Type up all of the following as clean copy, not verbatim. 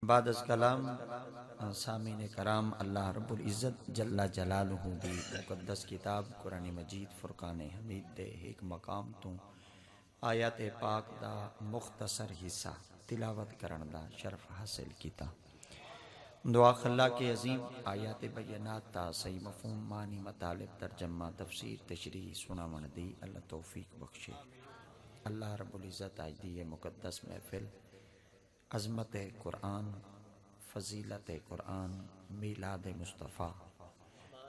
بعد از کلام سامعین کرام، اللہ رب العزت جل جلالہ دی مقدس کتاب قرآن مجید فرقان حمید دے ایک مقام تو آیات پاک دا مختصر حصہ تلاوت کرن دا شرف حاصل کیتا۔ دعا خلا کے عظیم آیات بینات تا صحیح مفہوم معنی مطالب ترجمہ تفسیر تشریح سناون دی اللہ توفیق بخشے۔ اللہ رب العزت آج دی مقدس محفل عظمت قرآن، فضیلت قرآن، میلاد مصطفیٰ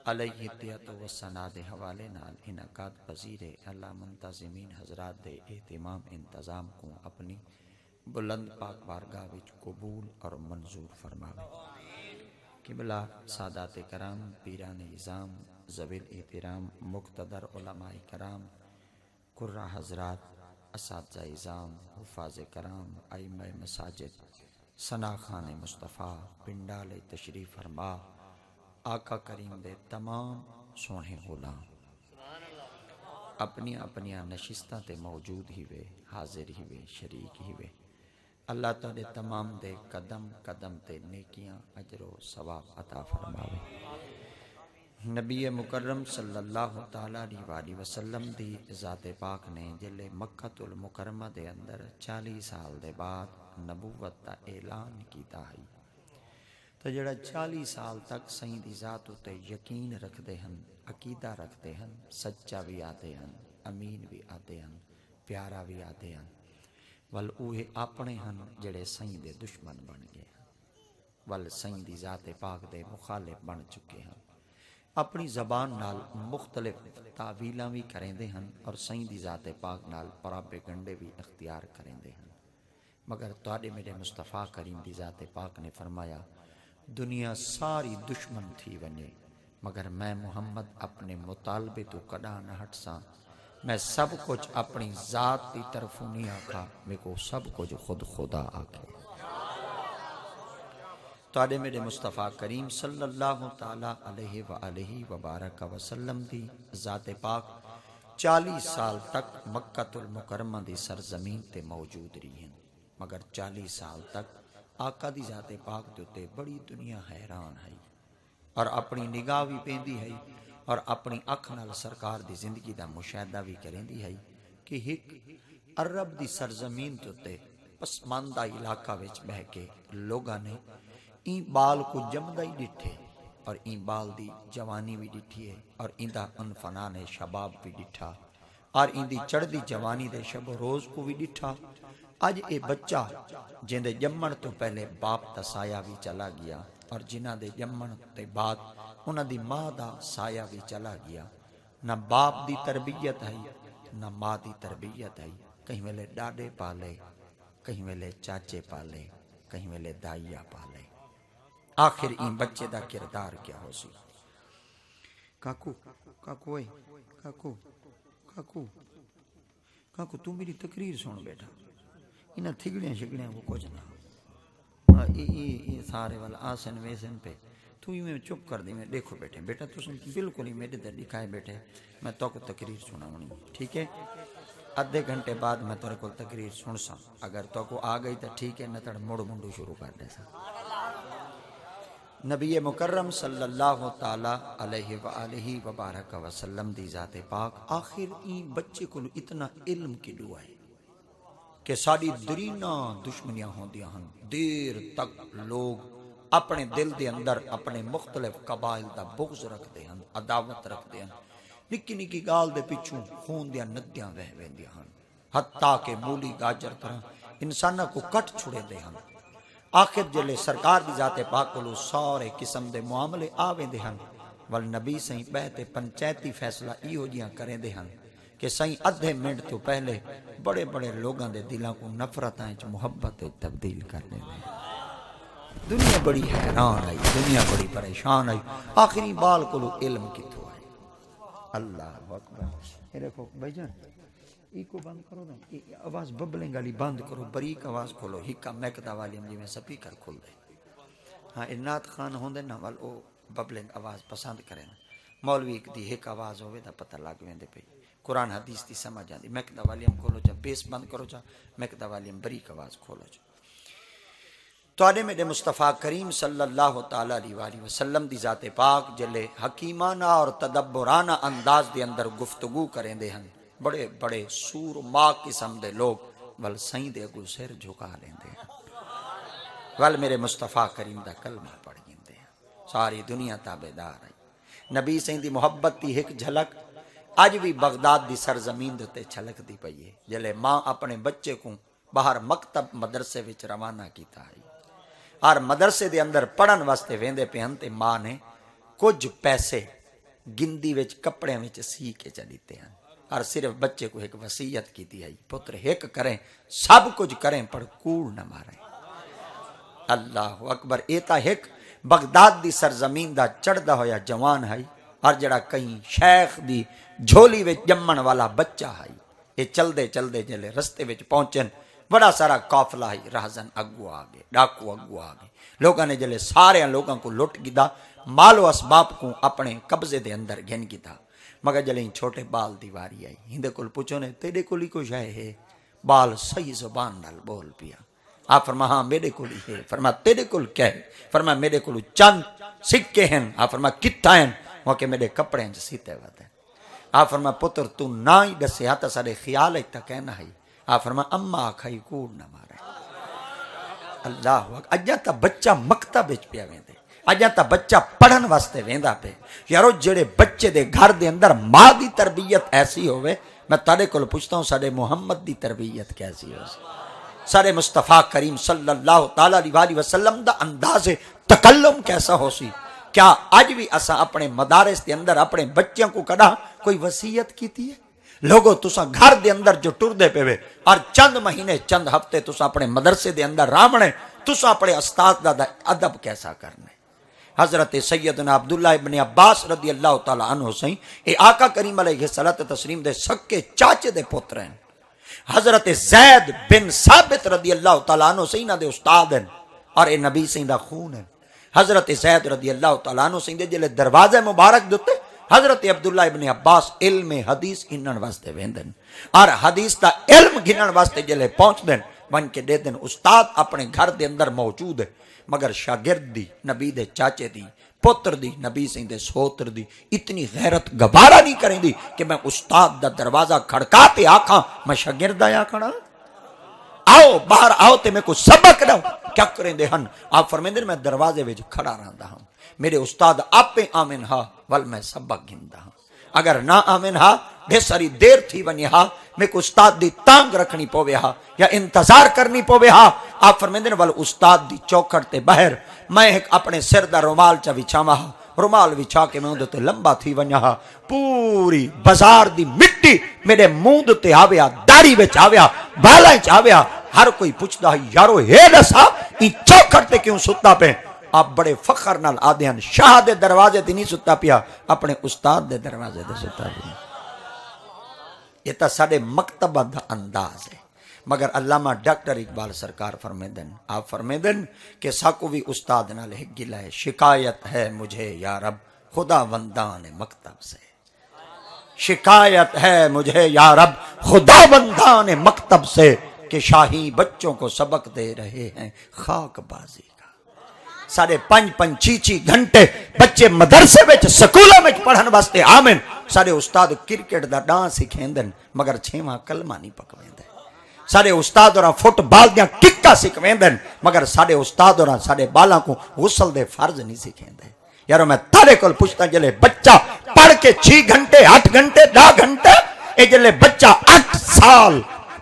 علیہ الصلوۃ والسلام دے حوالے نال انعقاد پذیر اللہ منتظمین حضرات دے اہتمام انتظام کو اپنی بلند پاک بارگاہ وچ قبول اور منظور فرماوے۔ قبلہ سادات کرام، پیران نظام، ذوی الاحترام، مقتدر علماء کرام، قرہ حضرات، اساتذہ اعظام، حفاظ کرام، ائمہ مساجد، ثنا خان مصطفیٰ، پنڈال تشریف فرما، آقا کریم دے تمام سونے غلام اپنی اپنی نشستاں تے موجود ہی وے، حاضر ہی وے، شریک ہی وے۔ اللہ تعالی تمام دے قدم قدم تے نیکیاں اجر و ثواب عطا فرماوے۔ نبی مکرم صلی اللہ تعالی علیہ وآلہ وسلم دی ذات پاک نے جلے مکہ المکرمہ دے اندر 40 سال دے بعد نبوت دا اعلان کیتا ہے، تو جڑا 40 سال تک سائیں دی ذات تے یقین رکھدے ہن، عقیدہ رکھدے ہن، سچا بھی آتے ہن، امین بھی آتے ہن، پیارا بھی آتے ہن، ول اوہے اپنے ہن جڑے سائیں دے دشمن بن گئے ہن، ول سائیں دی ذات پاک دے مخالف بن چکے ہن، اپنی زبان نال مختلف تعویلاں بھی کریندے ہن اور سائیں دی ذات پاک نال پراپے گنڈے بھی اختیار کریندے ہن۔ مگر تواڈے میرے مصطفیٰ کریم دی ذات پاک نے فرمایا دنیا ساری دشمن تھی ونجے مگر میں محمد اپنے مطالبے تو کڈا نہ ہٹ ساں، میں سب کچھ اپنی ذات دی طرفوں نہیں آکھا، میں کو سب کچھ خود خدا آکھے۔ تواڈے میرے مصطفیٰ کریم صلی اللہ تعالی علیہ وآلہ وبارک وسلم دی ذات پاک 40 سال تک مکہ المکرمہ دی سرزمین تے موجود رہی ہیں، مگر 40 سال تک آقا دی ذات پاک دے تے بڑی دنیا حیران ہے اور اپنی نگاہ بھی پیندی ہے اور اپنی اکھ نال سرکار دی زندگی دا مشاہدہ بھی کریندی ہے کہ ایک عرب دی سرزمین تے پسماندہ علاقہ وچ بہ کے لوگاں نے این بال کو جمدہ ہی ڈٹھے اور این بال دی جوانی بھی ڈٹھی ہے اور این دا انفنان شباب بھی ڈٹھا اور این دی چڑھ دی جوانی دے شب و روز کو بھی ڈٹھا۔ اج اے بچہ جن دے جمن تو پہلے باپ دا سایہ بھی چلا گیا اور جنہ دے جمن تے بعد انہاں دی ماں دا سایہ بھی چلا گیا، نہ باپ دی تربیت ہے نہ ماں دی تربیت ہے، کہیں ویلے ڈاڈے پالے، کہیں ویلے چاچے پالے، کہیں ویلے دائیا پالے۔ آخر این بچے دا کردار کیا ہو سی؟ کاکو کاکو اے کاکو کاکو کاکو تو میری تقریر سن بیٹا، انہاں تھگڑیاں شگڑیاں وہ کچھ نہ یہ سارے والا آسن ویسن پہ تو ہی میں چپ کر دی، میں دیکھو بیٹھے بیٹا تو بالکل ہی میرے در دکھائے بیٹھے، میں تو کو تقریر سناونی، ٹھیک ہے؟ آدھے گھنٹے بعد میں تیرے کو تقریر سن سا، اگر تو کو آ گئی تو ٹھیک ہے، نہ تڑ مڑ منڈو شروع کر دے سا۔ نبی مکرم صلی اللہ تعالی علیہ وآلہ وبارک وسلم دی ذات پاک آخر این بچے کو اتنا علم کی دعا ہے کہ ساری درینا دشمنیاں ہوندیاں ہن، دیر تک لوگ اپنے دل دے اندر اپنے مختلف قبائل دا بغض رکھتے ہیں، عداوت رکھتے ہیں، نکی نکی گال دے پچھوں خون دیاں ندیاں وہ ویندیاں ہن، حتیٰ کہ مولی گاجر طرح انسانہ کو کٹ چھڑے دے ہن۔ آخر جلے سرکار دی ذات پاک کو سارے قسم دے معاملے آویں دے ہن، ول نبی سائیں بہتے پنچایتی فیصلہ ایہو جیاں کریں دے ہن کہ سائیں ادھے منٹ تو پہلے بڑے بڑے لوگاں دے دلاں کو نفرتاں وچ محبت تبدیل کر دے دے۔ دنیا بڑی حیران آئی، دنیا بڑی پریشان آئی، آخری بال کو علم کتھوں آئی؟ اللہ اکبر۔ یہ دیکھو بھائی جان ایک کو بند کرو نا، آواز ببلنگ والی بند کرو، بریک آواز کھولو، ہکا میکدا والی جی میں سپیکر کھول دے۔ ہاں نعت خان ہوندے نا ول او ببلنگ آواز پسند کرے نا، مولوی دی ایک آواز ہوے تا پتہ لگ ویندے پئی، قرآن حدیث دی سمجھ آندی۔ میکدا والی کھولو جا، بیس بند کرو جا، میکدا والی بریک آواز کھولو جا۔ تواڈے میرے مصطفیٰ کریم صلی اللہ تعالی علیہ وآلہ وسلم دی ذات پاک جلے حکیمانہ اور تدبرانہ انداز دے اندر گفتگو کریں دے ہن، بڑے بڑے سور ماں قسم دے لوگ ول سائیں دے اگوں سر جھکا لیندے ہیں، ول میرے مصطفیٰ کریم دا کلمہ پڑھ گیندے ہیں، ساری دنیا تابعدار ہے۔ نبی سائیں دی محبت دی ایک جھلک اج بھی بغداد دی سرزمین دے تے چھلک دی پئی ہے، جلے ماں اپنے بچے کو باہر مکتب مدرسے وچ روانہ کیتا ہے، اور مدرسے دے اندر پڑھن واسطے ویندے پہن تے ماں نے کچھ پیسے گندی وچ کپڑے وچ سی کے چ دیتے ہیں، اور صرف بچے کو ایک وصیت کیتی ہے، پتر ایک کریں سب کچھ کریں پر کوڑ نہ ماریں۔ اللہ اکبر، ایتا ایک بغداد دی سرزمین دا چڑھدا ہویا جوان ہے، اور جڑا کہیں شیخ دی جھولی وچ جمن والا بچہ ہے، یہ چلدے چلدے جلے رستے وچ پہنچن، بڑا سارا قافلہ ہے، راہزن اگو آگے، ڈاکو اگو آگے، لوگاں نے جلے سارے لوگاں کو لٹ گدا، مال و اسباب کو اپنے قبضے دے اندر گھن گدا، مگر جلے چھوٹے بال دیواری آئی، ہندے کول پوچھو نے تیرے کولی کو شے ہے؟ بال صحیح زبان نال بول پیا۔ آپ فرما ہاں میرے کول ہے۔ فرما تیرے کول کیا ہے؟ فرما میرے کول چند سکے ہیں۔ آپ فرما کتھا ہیں؟ وہ کہ میرے کپڑے ہیں سیتے ہوتے ہیں۔ آپ فرما پتر تو نہ ہی دسے ہاں تو سارے خیال ہے تا کہنا ہے۔ آپ فرما اما آکھائی کوڑ نہ مارے۔ اللہ اجا تا بچہ مکتب وچ پیا ویندے، اجا تا بچہ پڑھن واسطے ویندا پے۔ یارو جڑے بچے دے گھر دے اندر ماں دی تربیت ایسی ہوئے، میں تارے کول پوچھتا ہوں سارے محمد دی تربیت کیسی ہو؟ سارے مصطفیٰ کریم صلی اللہ تعالی علیہ وسلم دا انداز تکلم کیسا ہو سی؟ کیا آج بھی اسا اپنے مدارس دے اندر اپنے بچوں کو کڑا کوئی وصیت کیتی ہے؟ لوگوں تسا گھر دے اندر جو ٹر دے پے اور چند مہینے چند ہفتے تسا اپنے مدرسے دے اندر رامنے، تسا اپنے استاد دا ادب کیسا کرنے؟ حضرت سیدنا عبداللہ ابن عباس رضی اللہ تعالی عنہ سہیں اے آقا کریم علیہ الصلوۃ والتسلیم دے سکے چاچے دے پتر ہیں۔ حضرت زید بن ثابت رضی اللہ تعالیٰ عنہ سے انہاں دے استاد ہیں اور اے نبی سے دا خون ہے۔ حضرت زید رضی اللہ تعالیٰ عنہ سے جلے دروازے مبارک دیتے، حضرت عبداللہ ابن عباس علم حدیث گھنن واسطے ویندن، اور حدیث دا علم گھنن واسطے جلے پہنچ دن بن کے دے دن استاد اپنے گھر دے اندر موجود ہے، مگر شاگرد دی نبی دے چاچے دی پتر دی نبی سیں دے سوتر دی اتنی غیرت گبارہ نہیں کریں دی کہ میں استاد دا دروازہ کھڑکاتے آکھاں میں شاگرد آیا کھڑا، آؤ باہر آؤ تے میں کو سبق دو، کیا کریں دے ہن؟ آپ فرمیندے میں دروازے وچ کھڑا رہندا ہوں، میرے استاد آپے آمن ہا ول میں سبق گھندا ہوں، اگر نہ آمن ہا ڈھیر ساری دیر تھی ونی ہا میں کو استاد دی تانگ رکھنی پوے ہا یا انتظار کرنی پوے ہا۔ آپ فرمیندے ول استاد دی چوکھٹ تے باہر میں ایک اپنے سر دا رومال چا وچھاواں ہا، رومال وچھا کے میں اندر تے لمبا تھی ونیا ہا، پوری بازار دی مٹی میرے منہ تے آویا، داڑھی وچ آویا، بالاں وچ آویا، ہر کوئی پوچھدا ہے یارو ہے دسا ای چوکھٹ تے کیوں ستا پے؟ آپ بڑے فخر نال آدے ہیں شاہ دے دروازے تے نہیں ستا پیا، اپنے استاد دے دروازے تے ستا پیا۔ یہ تا ساڈے مکتبہ دا انداز ہے، مگر علامہ ڈاکٹر اقبال سرکار فرمیدن، آپ فرمیدن کہ ساکو بھی استاد نال ایک گلہ ہے، شکایت ہے مجھے یا رب خدا بندان مکتب سے، شکایت ہے مجھے یا رب خدا بندان مکتب سے کہ شاہی بچوں کو سبق دے رہے ہیں خاک بازی کا۔ 5.5 گھنٹے بچے مدرسے وچ سکولوں وچ پڑھن واسطے آمن، سارے استاد کرکٹ دا ڈانس سکھیندن مگر 6واں کلمہ نہیں پکویندے، سارے استاد اور فٹ بال دیاں ککا سکھویندن مگر سارے استاد اور سارے بالاں کو غسل دے فرض نہیں سکھیندے۔ یارو میں تارے کول پوچھتا جلے بچہ پڑھ کے 6 گھنٹے 8 گھنٹے 10 گھنٹے اے جلے بچہ 8 سال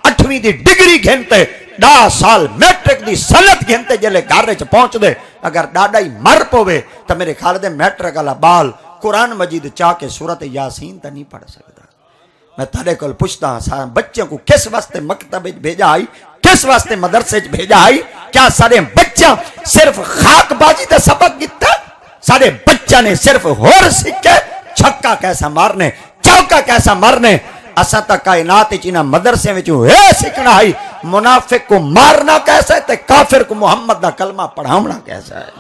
8ویں دی ڈگری گھنتے 10 سال میٹرک دی سنت گھنتے جلے گھر وچ پہنچ دے، اگر ڈاڈا ہی مر پوے تو میرے خیال دے میٹرک والا بال قرآن مجید چاہ کے سورت یاسین تا نہیں پڑھ سکتا۔ میں تارے کول پوچھتا ہاں بچوں کو کس واسطے مکتب بھیجا آئی، کس واسطے مدرسے بھیجا آئی؟ کیا سارے بچہ صرف خاک بازی دا سبق گتا؟ سارے بچہ نے صرف ہور سکھے چھکا کیسا مارنے چوکا کیسا مارنے؟ اسا تا کائنات چینا مدرسے میں جو ہے سکھنا ہے منافق کو مارنا کیسا ہے تے کافر کو محمد دا کلمہ پڑھاونا کیسا ہے؟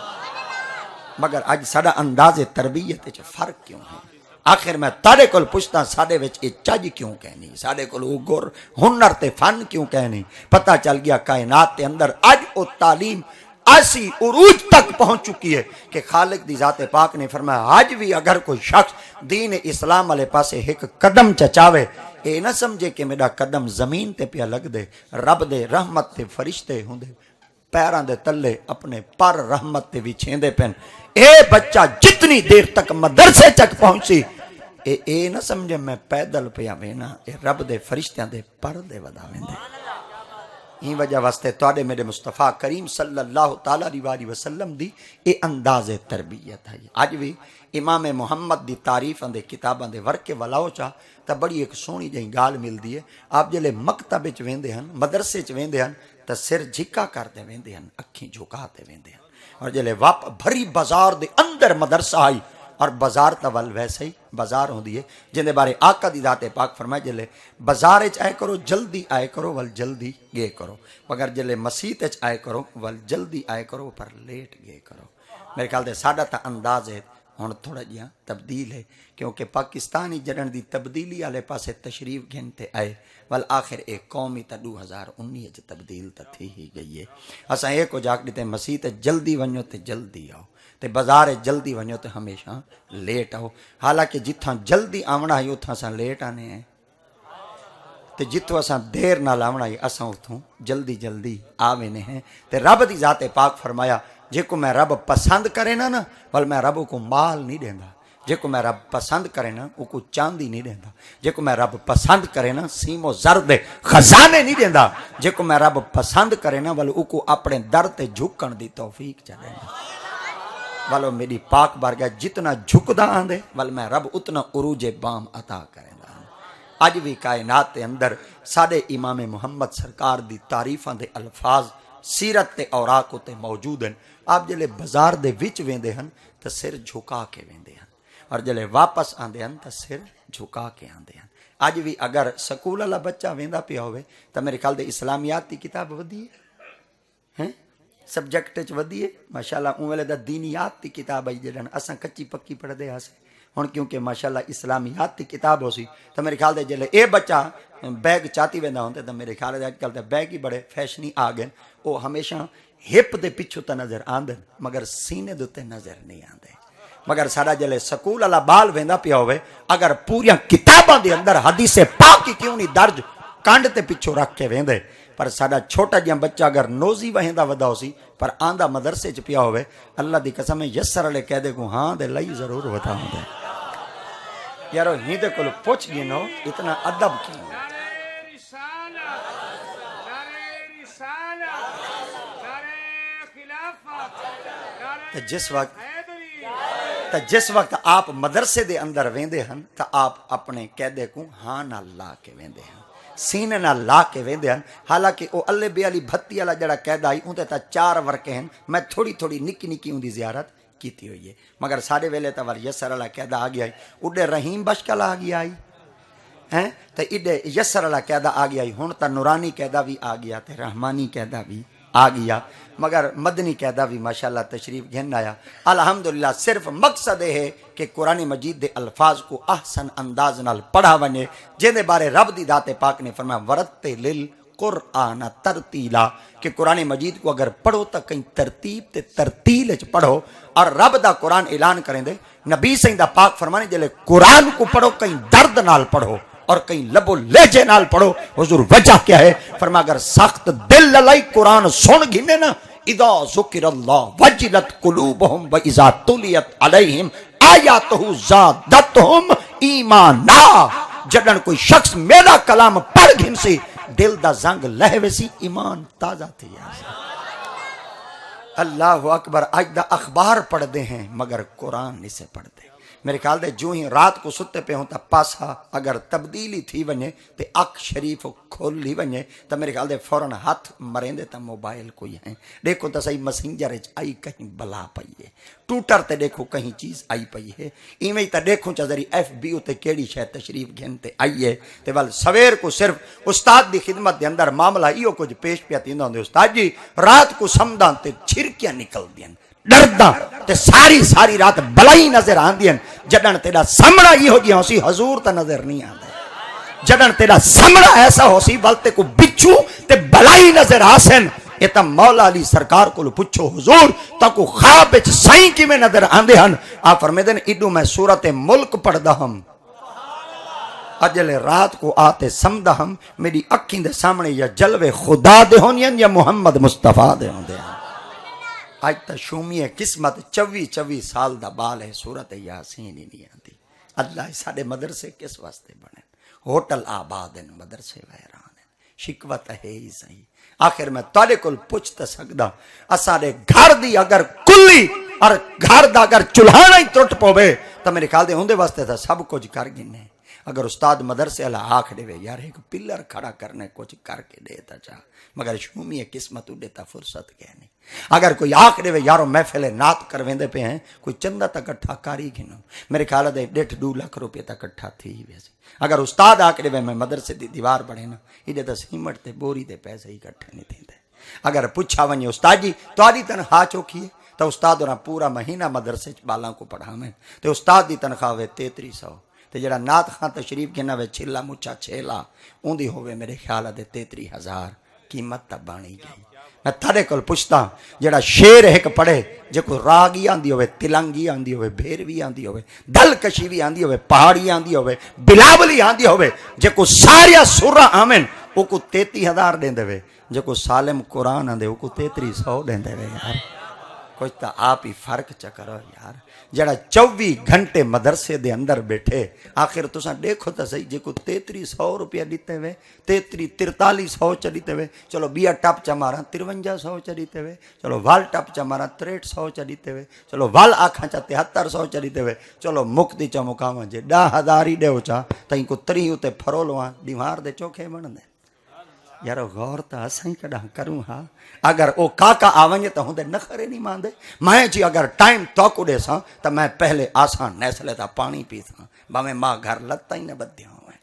مگر آج ساڑا انداز تربیت چ فرق کیوں ہے؟ آخر میں تارے کول پوچھتا ساڑے وچ اے چج کیوں کہنی، ساڑے کول او گر ہنر تے فن کیوں کہنی؟ پتہ چل گیا کائنات تے اندر اج او تعلیم ایسی عروج تک پہنچ چکی ہے کہ خالق دی ذات پاک نے فرمایا آج بھی اگر کوئی شخص دین اسلام والے پاسے ایک قدم چچاوے اے نہ سمجھے کہ میرا قدم زمین تے پیا لگ دے، رب دے رحمت تے فرشتے ہوندے پیراں دے تلے اپنے پر رحمت تے وچھیندے پن۔ اے بچہ جتنی دیر تک مدرسے تک پہنچی اے نہ سمجھے میں پیدل پیا وینا، اے رب دے فرشتیاں دے پر دے ودا ویندے۔ ہی وجہ واسطے تواڈے میرے مصطفیٰ کریم صلی اللہ تعالی علیہ وسلم دی اے انداز تربیت ہے۔ اج بھی امام محمد دی تعریف دے کتاباں دے ورکے ولاؤ چا تا بڑی ایک سونی جہی گال ملدی ہے۔ آپ جلے مکتب وچ ویندے ہن، مدرسے وچ ویندے ہن تا سر جھکا کردے ویندے ہن، اکھیں جھکاتے ویندے ہن، اور جلے واپ بھری بازار دے اندر مدرسہ آئی، اور بازار تا ول ویسے ہی بازار ہوندی ہے جن دے بارے آقا دی ذات پاک فرمائے جلے بازار وچ آئے کرو جلدی آئے کرو ول جلدی گئے کرو، مگر جلے مسجد وچ آئے کرو ول جلدی آئے کرو پر لیٹ گئے کرو۔ میرے خیال دے ساڈا تا انداز ہے ہن تھوڑا جہا تبدیل ہے، کیونکہ پاکستانی جڑن دی تبدیلی والے پاسے تشریف گھنتے آئے ول آخر ایک قومی تا 2019 چ تبدیل تا تھی ہی گئی ہے۔ اساں ایک کو جاگ دیتے مسجد جلدی ونجو تے جلدی آؤ، تے بازار جلدی ونجو تے ہمیشہ لیٹ آؤ، حالانکہ جتھاں جلدی آونا ہے اتھاں اساں لیٹ آنے ہیں، تے جتھوں اساں دیر نال آونا ہے اساں اتھوں جلدی جلدی آوینے ہیں۔ تے رب دی ذات پاک فرمایا جے کو میں رب پسند کرے نا ول میں رب کو مال نہیں دیندا، جے کو میں رب پسند کرے نا او کو چاندی نہیں دیندا، جے کو میں رب پسند کرے نا سیم و زر دے خزانے نہیں دیندا، جے کو میں رب پسند کرے نا ول او کو اپنے در تے جھکن دی توفیق چا دیندا۔ ولو میری پاک بارگاہ جتنا جھکدا آندے ول میں رب اتنا عروج بام عطا کریندا۔ اج بھی کائنات دے اندر ساڈے امام محمد سرکار دی تعریفاں دے الفاظ سیرت تے اوراق تے موجود ہیں۔ آپ جلے بازار دے وچ ویندے ہن تے سر جھکا کے ویندے ہن، اور جلے واپس آندے ہن تے سر جھکا کے آندے ہن۔ اج بھی اگر سکول والا بچہ ویندا پیا ہوئے تے میرے خیال دے اسلامیات دی کتاب ودی ہے، سبجیکٹ وچ ودی ہے ماشاءاللہ، اون ویلے دا دینیات دی کتاب آئی جڑن اساں کچی پکی پڑھدے ہاسے، ہن کیونکہ ماشاءاللہ اسلامیات دی کتاب ہو سی تے میرے خیال دے جلے اے بچہ بیگ چاتی ویندا ہوندا تے میرے خیال دے اج کل تے بیگ ہی بڑے فیشنی آ گئے، او ہمیشہ ہپ دے پچھو تے نظر آندے مگر سینے دے تے نظر نہیں آندے۔ مگر سارا جلے سکول والا بال ویندا پیا ہوئے اگر پوریاں کتاباں دے اندر حدیث پاک کی کیوں نہیں درج کانڈ تے پچھو رکھ کے ویندے، پر ساڈا چھوٹا جہا بچہ اگر نوزی وہیندا ودا ہو سی پر آندا مدرسے چ پیا ہوئے اللہ دی قسم یسر والے کہہ دے کو ہاں دے لئی ضرور ودا ہوندے۔ یارو ہی دے کول پوچھ گینو اتنا ادب کیوں؟ جس وقت آپ مدرسے دے اندر ویندے ہن تا آپ اپنے قیدے کو ہاں نہ لا کے ویندے ہن، سینے نہ لا کے ویندے ہن، حالانکہ او اللہ بے علی بھتی والا جڑا قید آئی اون تے تا 4 ورکے ہن، میں تھوڑی تھوڑی نکی نکی اون دی زیارت کیتی ہوئی ہے، مگر سارے ویلے تا ور یسر والا قید آ گیا اڈے رحیم بشکل آ گیا ہیں تے اڈے یسر والا قید آ گیا ہن تا نورانی قیدہ بھی آ گیا تے رحمانی قیدہ بھی آ گیا، مگر مدنی قیدہ بھی ماشاءاللہ تشریف گھن آیا۔ الحمدللہ صرف مقصد ہے کہ قرآن مجید دے الفاظ کو احسن انداز نال پڑھا ونے، جن دے بارے رب دی ذات پاک نے فرمایا ورتل قرآن ترتیلا، کہ قرآن مجید کو اگر پڑھو تو کہیں ترتیب تے ترتیل چ پڑھو، اور رب دا قرآن اعلان کریں دے نبی سیدہ پاک فرمانے جلے قرآن کو پڑھو کہیں درد نال پڑھو اور کہیں لب و لہجے نال پڑھو۔ حضور وجہ کیا ہے؟ فرما اگر سخت دل للائی قرآن سن گھنے نا اذا ذکر اللہ وجلت قلوبہم و اذا تلیت علیہم آیاتہ زادتہم ایمانا، جڑن کوئی شخص میرا کلام پڑھ گھن سی دل دا زنگ لہوے سی ایمان تازہ تھی۔ اللہ اکبر، آج دا اخبار پڑھ دے ہیں مگر قرآن نہیں سے پڑھ دے۔ میرے خیال دے جو ہی رات کو ستے پہ ہوتا پاسا اگر تبدیلی تھی ونجے تے اک شریف کھول لی ونجے تو میرے خیال دے فوراں ہاتھ مریں دے تا موبائل کوئی ہیں، دیکھو تا صحیح مسنجر آئی کہیں بلا پئی ہے، ٹوٹر تے دیکھو کہیں چیز آئی پئی ہے، ایویں تا دیکھو چا ذری ایف بی تے کیڑی شے تشریف گھنتے آئی ہے تے ول سویر کو صرف استاد دی خدمت دے اندر معاملہ ایو کچھ پیش پیا تیندا ہوندے استاد جی رات کو سمداں تے چھرکیاں نکل دیاں ڈرداں تے ساری رات بلائی نظر آندیاں، جڈن تیرا سامنا یہ ہو جی ہو سی حضور تا نظر نہیں آندا، جڈن تیرا سامنا ایسا ہو سی ولتے کو بچھو تے بلائی نظر آسن یہ تو مولا علی سرکار کو پوچھو حضور تاکو خواب وچ سائیں کیویں نظر آندے ہن؟ آپ فرمیندے نے ایڈو میں سورت ملک پڑھدا ہم، اجلے رات کو آتے سمدہ ہم، میری اکھیں دے سامنے یا جلوے خدا دے ہونین یا محمد مصطفیٰ دے ہوندے ہیں۔ آج تا شومی قسمت 24 سال دا بال ہے، سورت یاسین ہی نہیں آتی۔ اللہ ساڈے مدرسے کس واسطے بنے؟ ہوٹل آباد ہیں، مدرسے ویران ہیں، شکوت ہے ہی صحیح۔ آخر میں تاڑے کل پوچھ تے سکدا اساڑے گھر دی اگر کلی اور گھر دا اگر چولہانا ہی ٹوٹ پوے تو میرے خیال دے ہوندے واسطے تھا سب کچھ کر گنے۔ اگر استاد مدرسے اللہ آکھ دے یار ایک پلر کھڑا کرنے کچھ کر کے دیتا چاہ، مگر شومی قسمت دیتا فرصت کیا نہیں۔ اگر کوئی آکھ دے یارو محفل نات کرویندے پہ ہیں، کوئی چندہ تک اٹھا کاری گھنو، میرے خیال دے 1.5-2 لاکھ روپے تک اٹھا تھی ویسے۔ اگر استاد آکھ دے میں مدرسے دی دیوار بڑھے نا، یہ تے سیمٹ تے بوری دے پیسے ہی کٹھے نہیں تھیندے۔ اگر پوچھا ونجے استاد جی تہاڈی تنخواہ چوکھی ہے تو استاد انہاں پورا مہینہ مدرسے بالاں کو پڑھاویں تے استاد دی تنخواہ ہوے 3300 تے جڑا نات خان تشریف گھنا وے چھلا مچا چھیلا اوندی ہوے میرے خیال دے 33,000 قیمت تا بانی گئی۔ میں تھڑے کل پوچھتا جڑا شیر ایک پڑھے جے کو راگی آندی ہوئے، تلنگی آندی ہوئے، بھیروی آندی ہوئے، دل کشیوی آندی ہوئے، پہاڑی آندی ہوئے، بلاولی آندی ہوئے، جے کو ساریا سورہ آمن وہ کو 33,000 دیں دے وے، جے کو سالم قرآن آندے وہ کو 3300 دیں دے وے۔ یار کچھ تا آپ ہی فرق چکرو یار، جڑا 24 گھنٹے مدرسے دے اندر بیٹھے، آخر تساں دیکھو تا صحیح، جے کو 3300 روپیہ دیتے ہوئے، 4300 چا دیتے ہوئے، چلو بیا ٹپ چا مارا 5300 چا دیتے ہوئے، چلو وال ٹپ چا مارا 6300 چا دیتے ہوئے، چلو وال آکھاں چا 7300 چا دیتے ہوئے، چلو مکتی چا مقامہ جے 10,000 ہی دے ہو چا تائیں کو 3 ہوتے پھرولواں دیوار دے چوکھے بن دے۔ یارو غور تا اساں کڈا کروں ہاں، اگر او کاکا آونجے تا ہوندے نخرے نہیں ماندے، میں جی اگر ٹائم توکو دے ساں تا میں پہلے آساں نیسلے تا پانی پیساں، باویں ماں گھر لتا ہی نہ بدیا ہوئے،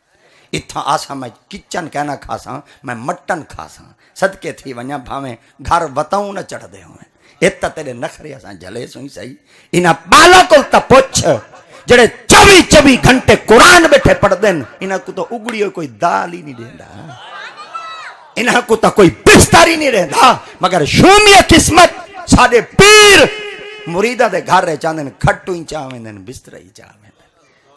اتھا آساں میں کچن کہنا کھاساں، میں مٹن کھاساں، صدقے تھی ونیا بھاویں گھر وطاؤں نہ چڑھ دے ہوئے، اتھا تیرے نخرے آساں جلے سوئی صحیح، انہاں بالا کل تا پوچھ جڑے 24 گھنٹے قرآن بیٹھے پڑھ دین، انہاں کو تو اگڑی ہوئی کوئی دال ہی نہیں دیندا، انہاں کو تا کوئی بستر ہی نہیں رہتا، مگر شومی قسمت ساڑے پیر مریدہ دے گھر رہ چاندن کھٹو ہی چاہویں دن بستر ہی چاہویں دن۔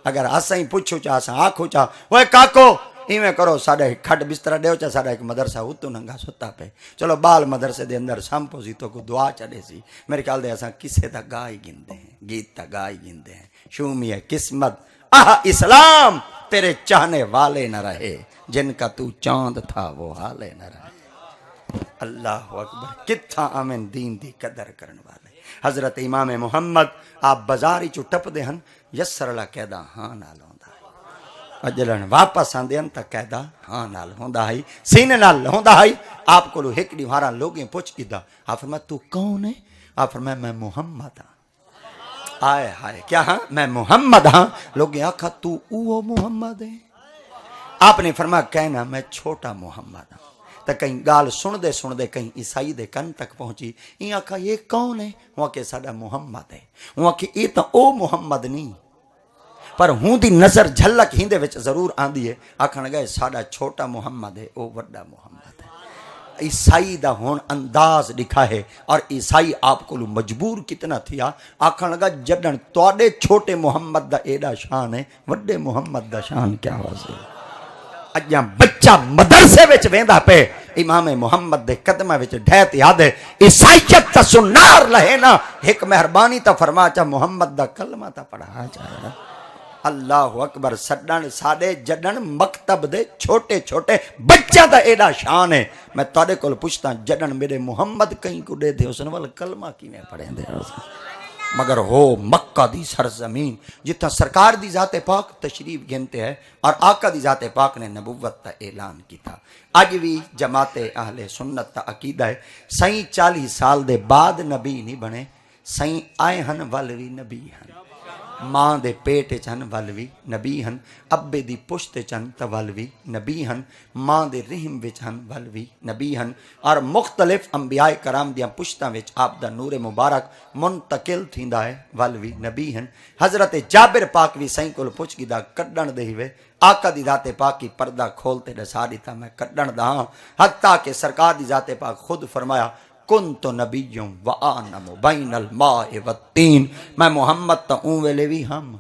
اگر آسا ہی پوچھو چاہ آسا آنکھو چاہ وہ کاکو ایویں کرو ساڑے کھٹ بستر دیو چاہ ساڑا ایک مدرسہ اتو ننگا ستا پہ، چلو بال مدرسے دے اندر سامپو سی تو کو دعا چڑھے سی، میرے خیال دے آسا کسے تا گائی گندے ہیں، گیت تا گائی گندے ہیں۔ شومی قسمت آہ اسلام تیرے چاہنے والے نہ رہے، جن کا تو چاند تھا وہ حالے نہ رہے۔ اللہ اکبر، کتھا آمین دین دی قدر کرن والے۔ حضرت امام محمد آپ بازاری چو ٹپ دے ہن، یسر اللہ کہدا ہاں نال ہوندا ہے، اجلن واپس آن دے ہن تا کہدا ہاں نال ہوندا ہے، سینے نال ہوندا ہے۔ آپ کو لو ایک دیوارا لوگیں پوچھ کیدا، آپ فرمایا تو کون ہے؟ آپ فرمایا میں محمد ہاں۔ آئے ہائے کیا ہاں میں محمد ہاں؟ لوگیں آکھا تو او محمد ہے؟ آپ نے فرمایا کہنا میں چھوٹا محمد ہوں۔ تو کہیں گال سن دے کہیں عیسائی دے کن تک پہنچی، یہ آکھا یہ کون ہے؟ وہاں کہ ساڑا محمد ہے، وہاں کہ یہ تو او محمد نہیں، پر ہوں دی نظر جھلک ہندے وچ ضرور آندی ہے، آکھن گئے ساڑا چھوٹا محمد ہے او وڈا محمد ہے۔ عیسائی دا ہون انداز دکھا ہے، اور عیسائی آپ کو مجبور کتنا تھیا، آکھن لگا جڈن توڑے چھوٹے محمد دا ایڈا شان ہے، وڈے محمد دا شان کیا ہوا سے؟ اجاں بچہ مدرسے وچ ویندا پے، امام محمد دے قدمہ وچ ڈھیت یاد ہے، عیسائیت تا سنار لہے نا، ایک مہربانی تا فرما چا محمد دا کلمہ تا پڑھا چاہا۔ اللہ اکبر، سڈن ساڑے جڈن مکتب دے چھوٹے چھوٹے بچہ دا ایڈا شان ہے۔ میں تاڑے کول پوچھتا جڈن میرے محمد کہیں کو دے دے حسن وال کلمہ کی میں پڑھیں دے حسن، مگر ہو مکہ دی سرزمین جتنا سرکار دی ذات پاک تشریف گھنتے ہیں، اور آقا دی ذات پاک نے نبوت تا اعلان کی تھا۔ آج بھی جماعت اہل سنت تا عقیدہ ہے، سائیں 40 سال دے بعد نبی نہیں بنے، سائیں آئے ہن والوی نبی ہن۔ ماں دے پیٹ چن ول بھی نبی ہن ابے دی پشت چن تے ول بھی نبی ہن ماں دے رحم وچ ہن ول بھی نبی ہن اور مختلف انبیاء کرام دیاں پشتاں وچ آپ دا نور مبارک منتقل تھیندا ہے ول بھی نبی ہن حضرت جابر پاک بھی سائیں کول پوچھ گیدا کڈن دے ہوئے آقا دی ذات پاک کی پردہ کھولتے دسا دیتا میں کڈن دا ہاں حتیٰ کہ سرکار دی ذات پاک خود فرمایا کنت نبیوں وآنم بین الماء والتین میں محمد تا اون ویلے بھی ہم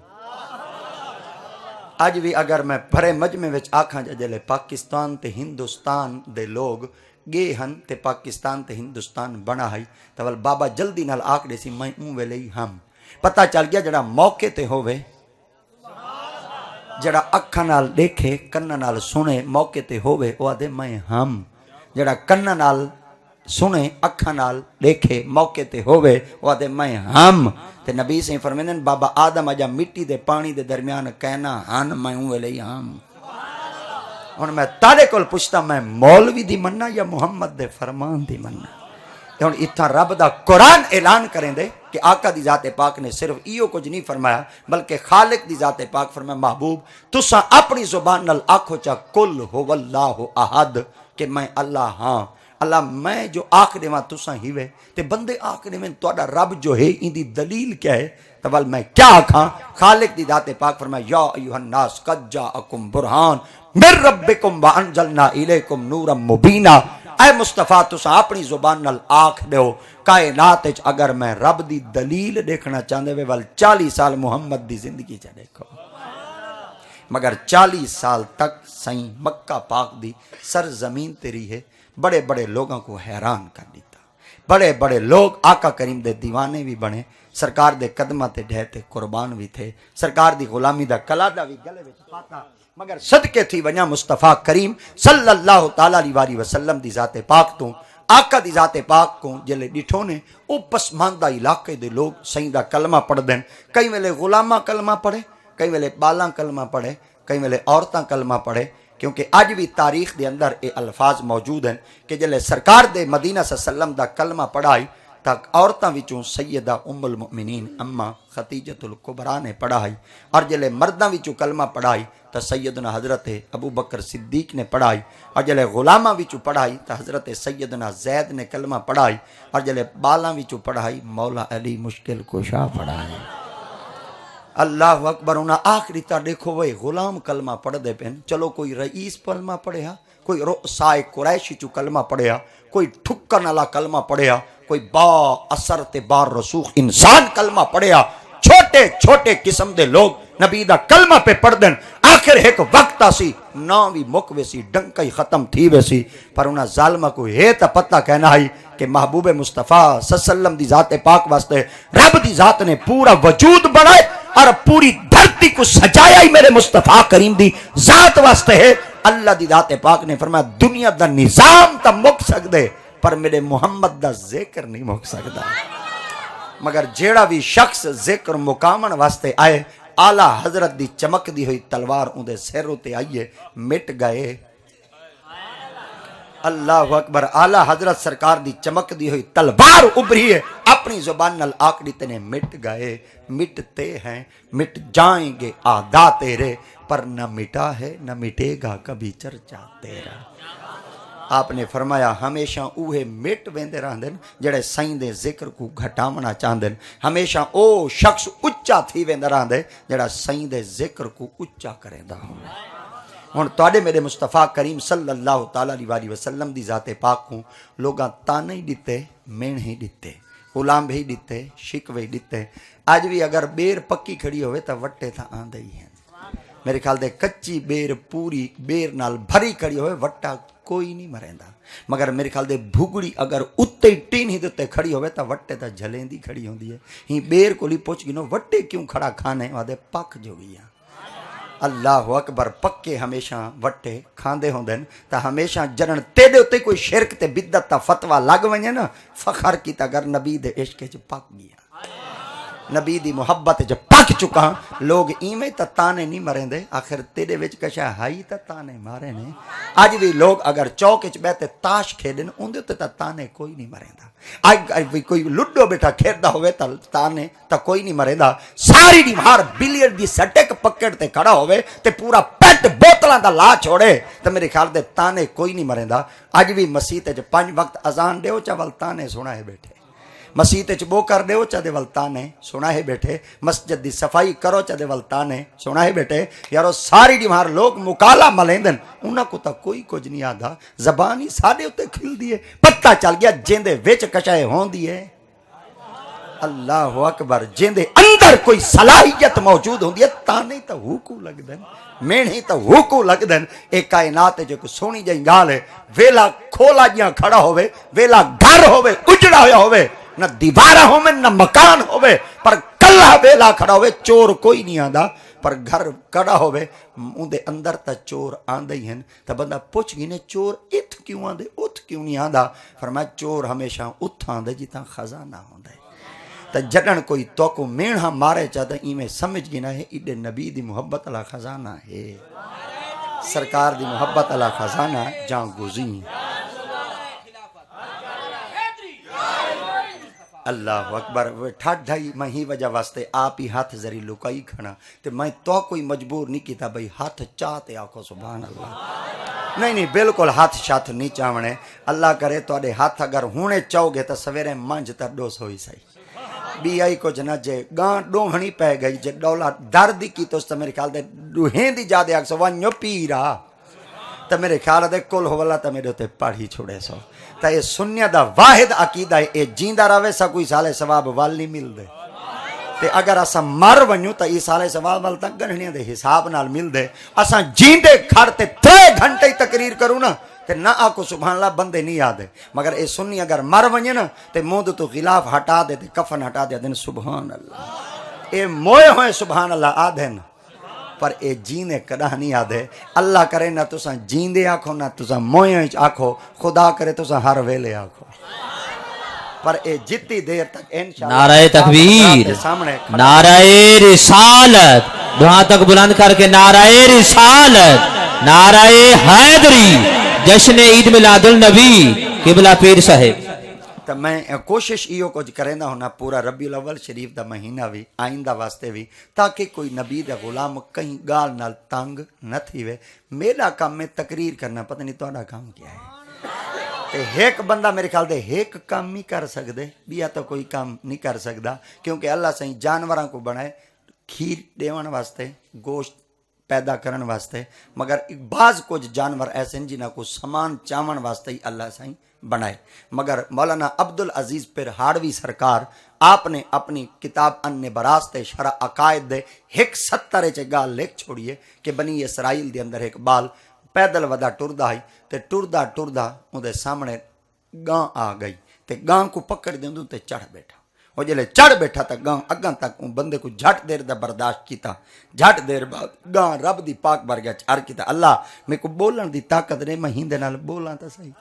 اج بھی اگر میں بھرے مجمع وچ آکھاں جلے پاکستان تے ہندوستان دے لوگ گئے ہن تے پاکستان تے ہندوستان بنا ہے تو ول بابا جلدی نال آکھ دے سی میں اون ویلے ہی ہم پتہ چل گیا جڑا موقع تے ہووے جڑا اکھاں نال دیکھے کناں نال سنے موقع تے ہووے او آدے میں ہم جڑا کناں نال سنے اکھاں نال دیکھے موقع تے ہووے او آدے میں ہم تے نبی سے فرمیندن بابا آدم اجا مٹی دے پانی دے درمیان کہنا ہن میں اون ویلے ہی ہم ہن میں تاڑے کول پوچھتا میں مولوی دی مننا یا محمد دے فرمان دی مننا ہن اتھا رب دا قرآن اعلان کریں دے کہ آقا دی ذات پاک نے صرف ایو کچھ نہیں فرمایا بلکہ خالق دی ذات پاک فرمایا محبوب تساں اپنی زبان نال آکھو چا کل هو اللہ احد کہ میں اللہ ہاں اللہ میں جو آکھ دے وہاں تساں ہیوے تے بندے آکھ دے میں توڑا رب جو ہے ان دی دلیل کیا ہے تو بل میں کیا آکھاں خالق دی ذات پاک فرمایا یا ایوہ الناس قد جاءکم برہان من ربکم وانزلنا الیکم نورا مبینا اے مصطفیٰ تساں اپنی زبان نال آکھ دیو کائنات وچ اگر میں رب دی دلیل دیکھنا چاہندے وے ول 40 سال محمد دی زندگی چ دیکھو مگر 40 سال تک سائیں مکہ پاک دی سرزمین تیری ہے بڑے بڑے لوگوں کو حیران کر دیتا بڑے بڑے لوگ آقا کریم دے دیوانے بھی بنے سرکار دے قدمہ تے ڈھہتے قربان بھی تھے سرکار دی غلامی دا کلادہ بھی گلے وچ پاتا مگر صدقے تھی ونیا مصطفیٰ کریم صلی اللہ تعالیٰ علیہ وسلم دی ذات پاک تو آقا دی ذات پاک کو جلے ڈٹھو نے او پسماندہ علاقے دے لوگ سائیں دا کلمہ پڑھ دیں کئی ویلے غلامہ کلمہ پڑھے کئی ویلے بالاں کلمہ پڑھے کئی ویلے عورتاں کلمہ پڑھے کیونکہ آج بھی تاریخ دے اندر اے الفاظ موجود ہیں کہ جلے سرکار دے مدینہ صلی اللہ علیہ وسلم دا کلمہ پڑھائی تاک عورتاں وچوں سیدہ ام المؤمنین اما خدیجۃ الکبریٰ نے پڑھائی اور جلے مرداں وچوں کلمہ پڑھائی تا سیدنا حضرت ابو بکر صدیق نے پڑھائی اور جلے غلامہ وچوں پڑھائی تا حضرت سیدنا زید نے کلمہ پڑھائی اور جلے بالاں وچوں پڑھائی مولا علی مشکل کشا پڑھائی اللہ اکبر انہاں آخری تا دیکھو وہ غلام کلمہ پڑھ دے پین چلو کوئی رئیس کلمہ پڑھیا کوئی رؤسائے قریشی چو کلمہ پڑھیا کوئی ٹھکن والا کلمہ پڑھیا کوئی با اثر تے بار رسوخ انسان کلمہ پڑھیا چھوٹے چھوٹے قسم دے لوگ نبی دا کلمہ پہ پڑھ دیں آخر ایک وقت آسی نام بھی مکوے سی ڈنکا ہی ختم تھی ویسی پر انہاں ظالمہ کو ہے تا پتہ کہنا ہے کہ محبوب مصطفیٰ صلی اللہ علیہ وسلم دی ذات پاک واسطے رب دی ذات نے پورا وجود بڑھائے اور پوری دھرتی کو سجایا ہی میرے مصطفیٰ کریم دی ذات واسطے ہے اللہ دی ذات پاک نے فرمایا دنیا دا نظام تا مک سکدے پر میرے محمد دا ذکر نہیں مک سکدا مگر جیڑا بھی شخص ذکر مقامن واسطے آئے آلہ حضرت دی چمک دی ہوئی تلوار اندے سیروں تے آئیے مٹ گئے اللہ اکبر آلہ حضرت سرکار دی چمک دی ہوئی تلوار ابری ہے اپنی زبان نال آکڑی تنے مٹ گئے مٹتے ہیں مٹ جائیں گے آدھا تیرے پر نہ مٹا ہے نہ مٹے گا کبھی چرچا تیرا آپ نے فرمایا ہمیشہ اوہے مٹ ویندے رہندن جڑے سائیں دے ذکر کو گھٹامنا چاہندن ہمیشہ او شخص اچا تھی ویندے رہندے جڑا سائیں دے ذکر کو اچا کریندا ہن تواڈے میرے مصطفیٰ کریم صلی اللہ تعالی علیہ وسلم دی ذات پاک کو لوگاں تانے ہی دتے مین ہی دتے غلام بھی دتے شکوے دتے اج بھی اگر بیر پکی کھڑی ہوئے تا وٹے تا آندے ہی ہیں میرے خیال دے کچی بیر پوری بیر نال بھری کھڑی ہوئے وٹا کوئی نہیں مریندا مگر میرے خیال دے بھگڑی اگر اتے ٹین ہی دتے کھڑی ہوئے تا وٹے تا جھلیندی کھڑی ہوندی ہے ہی بیر کو لی پوچھ گنو وٹے کیوں کھڑا کھانے وادے پک جو گیا اللہ اکبر پکے ہمیشہ وٹے کھاندے ہوندے تا ہمیشہ جنن تیرے اتے کوئی شرک تے بدعت تا فتوی لگ ونجے نا فخر کی تا گر نبی دے عشق وچ پک گیا نبی دی محبت جو پک چکا لوگ ایویں تا تانے نہیں مریں دے آخر تیرے وچ کشا ہائی تا تانے مارے نے اج بھی لوگ اگر چوک وچ بیٹھے تاش کھیڈن اندے تے تا تانے کوئی نہیں مریں دا اج بھی کوئی لڈو بیٹھا کھیڈدا ہوئے تا تانے تا کوئی نہیں مریں دا ساری دی مار بلیئر دی سٹک پکڑ تے کھڑا ہوئے تے پورا پیٹ بوتلاں دا لا چھوڑے تے میرے خیال دے تانے کوئی نہیں مریں دا اج بھی مسجد وچ 5 وقت اذان دیو چاول تانے سنا ہے بیٹھے مسجد وچ بو کر دیو چا دے ول تانے سنا ہے بیٹھے مسجد دی صفائی کرو چا دے ول تانے سنا ہے بیٹھے یارو ساری دی مار لوگ مکالا ملیندن انہاں کو تا کوئی کچھ نہیں آندا زبان ہی ساڈے اوتے کھل دی ہے پتہ چل گیا جیندے وچ کشائے ہوندی ہے اللہ اکبر جیندے اندر کوئی صلاحیت موجود ہوندی ہے تانے تا ہوکو لگدن مینے تا ہوکو لگدن ایک کائنات جو سونی جئی گال ہے ویلا کھولا جیاں کھڑا ہوئے ویلا گھر ہوئے اجڑا ہویا ہوئے نہ دیوارہ ہوئے نہ مکان ہوئے پر کلہ ویلا کھڑا ہوئے چور کوئی نہیں آندا پر گھر کھڑا ہوئے اندے اندر تا چور آندے ہی ہیں تا بندہ پوچھ گی نے چور ات کیوں آندے ات کیوں نہیں آندا فرمایا چور ہمیشہ ات آندے جیتا خزانہ ہوندے تا جڑن کوئی توکو مینہا مارے چاہتا ایمیں سمجھ گی نہ ہے ایڈے نبی دی محبت اللہ خزانہ ہے سرکار دی محبت اللہ خزانہ جان گزین اللہ اکبر ٹھٹ ڈھائی میں ہی وجہ واسطے آپ ہی ہاتھ ذری لکائی کھنا تے میں تو کوئی مجبور نہیں کیتا بھئی ہاتھ چاہتے آکھو سبحان اللہ نہیں بالکل ہاتھ شاتھ نہیں چاونے اللہ کرے تو اڈے ہاتھ اگر ہونے چاہو گے تو سویرے منج تا ڈوس ہوئی سائی بی آئی کو جنا جے گاں ڈوہنی پہ گئی جے ڈولا دردی کی تو اس تا میرے خیال دے ڈوہین دی جا دے آگ سو وانیو پیرا تا میرے خیال دے کل ہو اللہ تا میرے ہوتے پڑھی چھوڑے سو تا یہ سنیا دا واحد عقیدہ ہے اے جیندہ روے سا کوئی سالے ثواب وال نہیں مل دے تے اگر اسا مر ونیو تا یہ سالے ثواب وال تک گنہنیاں دے حساب نال مل دے اسا جیندے کھڑ تے 3 گھنٹے ہی تقریر کروں نا تے نہ آکو سبحان اللہ بندے نہیں آدھے مگر اے سنی اگر مر ونجے نا تے موند تو غلاف ہٹا دے تے کفن ہٹا دے دن سبحان اللہ اے موئے ہوئے سبحان اللہ آدھے نا پر اے جینے کڑا نہیں آدھے اللہ کرے نہ تساں جیندے آکھو نہ تساں موئے آکھو خدا کرے تساں ہر ویلے آکھو پر اے جتنی دیر تک انشاءاللہ نعرہ تکبیر نعرہ رسالت دعا تک بلند کر کے نعرہ رسالت نعرہ حیدری جشن عید میلاد النبی قبلہ پیر صاحب تو میں کوشش ایو کچھ کریں نہ ہونا پورا ربیع الاول شریف دا مہینہ بھی آئندہ واسطے بھی تاکہ کوئی نبی دا غلام کہیں گال نال تنگ نہ تھی وے میرا کام میں تقریر کرنا پتہ نہیں توڑا کام کیا ہے تے ایک بندہ میرے خیال دے ایک کام نہیں کر سکدے بیا تو کوئی کام نہیں کر سکدا کیونکہ اللہ سائیں جانوراں کو بنائے کھیر دیوان واسطے گوشت پیدا کرن واسطے مگر بعض کچھ جانور ایسے ہیں جنہاں کو سامان چاون واسطے ہی اللہ سائیں بنائے مگر مولانا عبدالعزیز پیر ہاڑوی سرکار آپ نے اپنی کتاب ان براستے شرع عقائد دے 170 چے گال لکھ چھوڑیے کہ بنی اسرائیل دے اندر ایک بال پیدل ودا ٹردا ہی تے ٹردا اندے سامنے گاں آ گئی تے گاں کو پکڑ دیندو تے چڑھ بیٹھا وہ جلے چڑھ بیٹھا تا گاں اگاں تک بندے کو جھٹ دیر دا برداشت کیتا جھٹ دیر بعد گاں رب دی پاک بارگاہ چ عرض کیتا اللہ میں کو بولن دی طاقت نے میں ہندے نال بولاں تا صحیح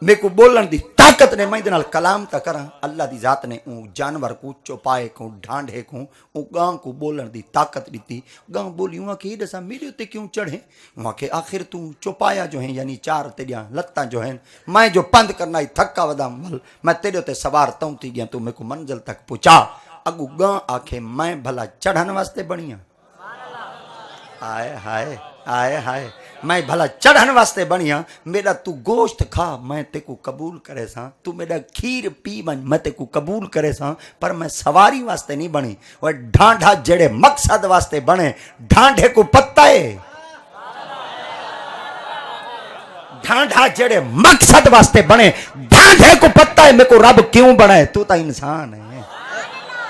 میں کو بولن دی طاقت نے میں نال کلام تا کراں اللہ دی ذات نے اون جانور کو چوپائے کو ڈھانڈے کو اون گاں کو بولن دی طاقت دیتی گاں بولیوں کہ دسا میرے تے کیوں چڑھے وہاں کہ آخر تو چوپایا جو ہیں یعنی 4 تیریاں لتاں جو ہیں میں جو پند کرنا ہی تھکا ودا مل میں تیرے تے سوار توں تھی گیا تو میں کو منزل تک پہنچا اگو گاں آکھے میں بھلا چڑھن واسطے بنیاں آئے ہائے آئے ہائے میں بھلا چڑھن واسطے بنیاں میرا تو گوشت کھا میں تے کو قبول کرے ساں تو میرا کھیر پی بن میں تے کو قبول کرے ساں پر میں سواری واسطے نہیں بنی وہ ڈھانڈا جڑے مقصد واسطے بنے ڈھانڈے کو پتہ ہے ڈھانڈا جڑے مقصد واسطے بنے ڈھانڈے کو پتہ ہے میں کو رب کیوں بنائے تو تا انسان ہے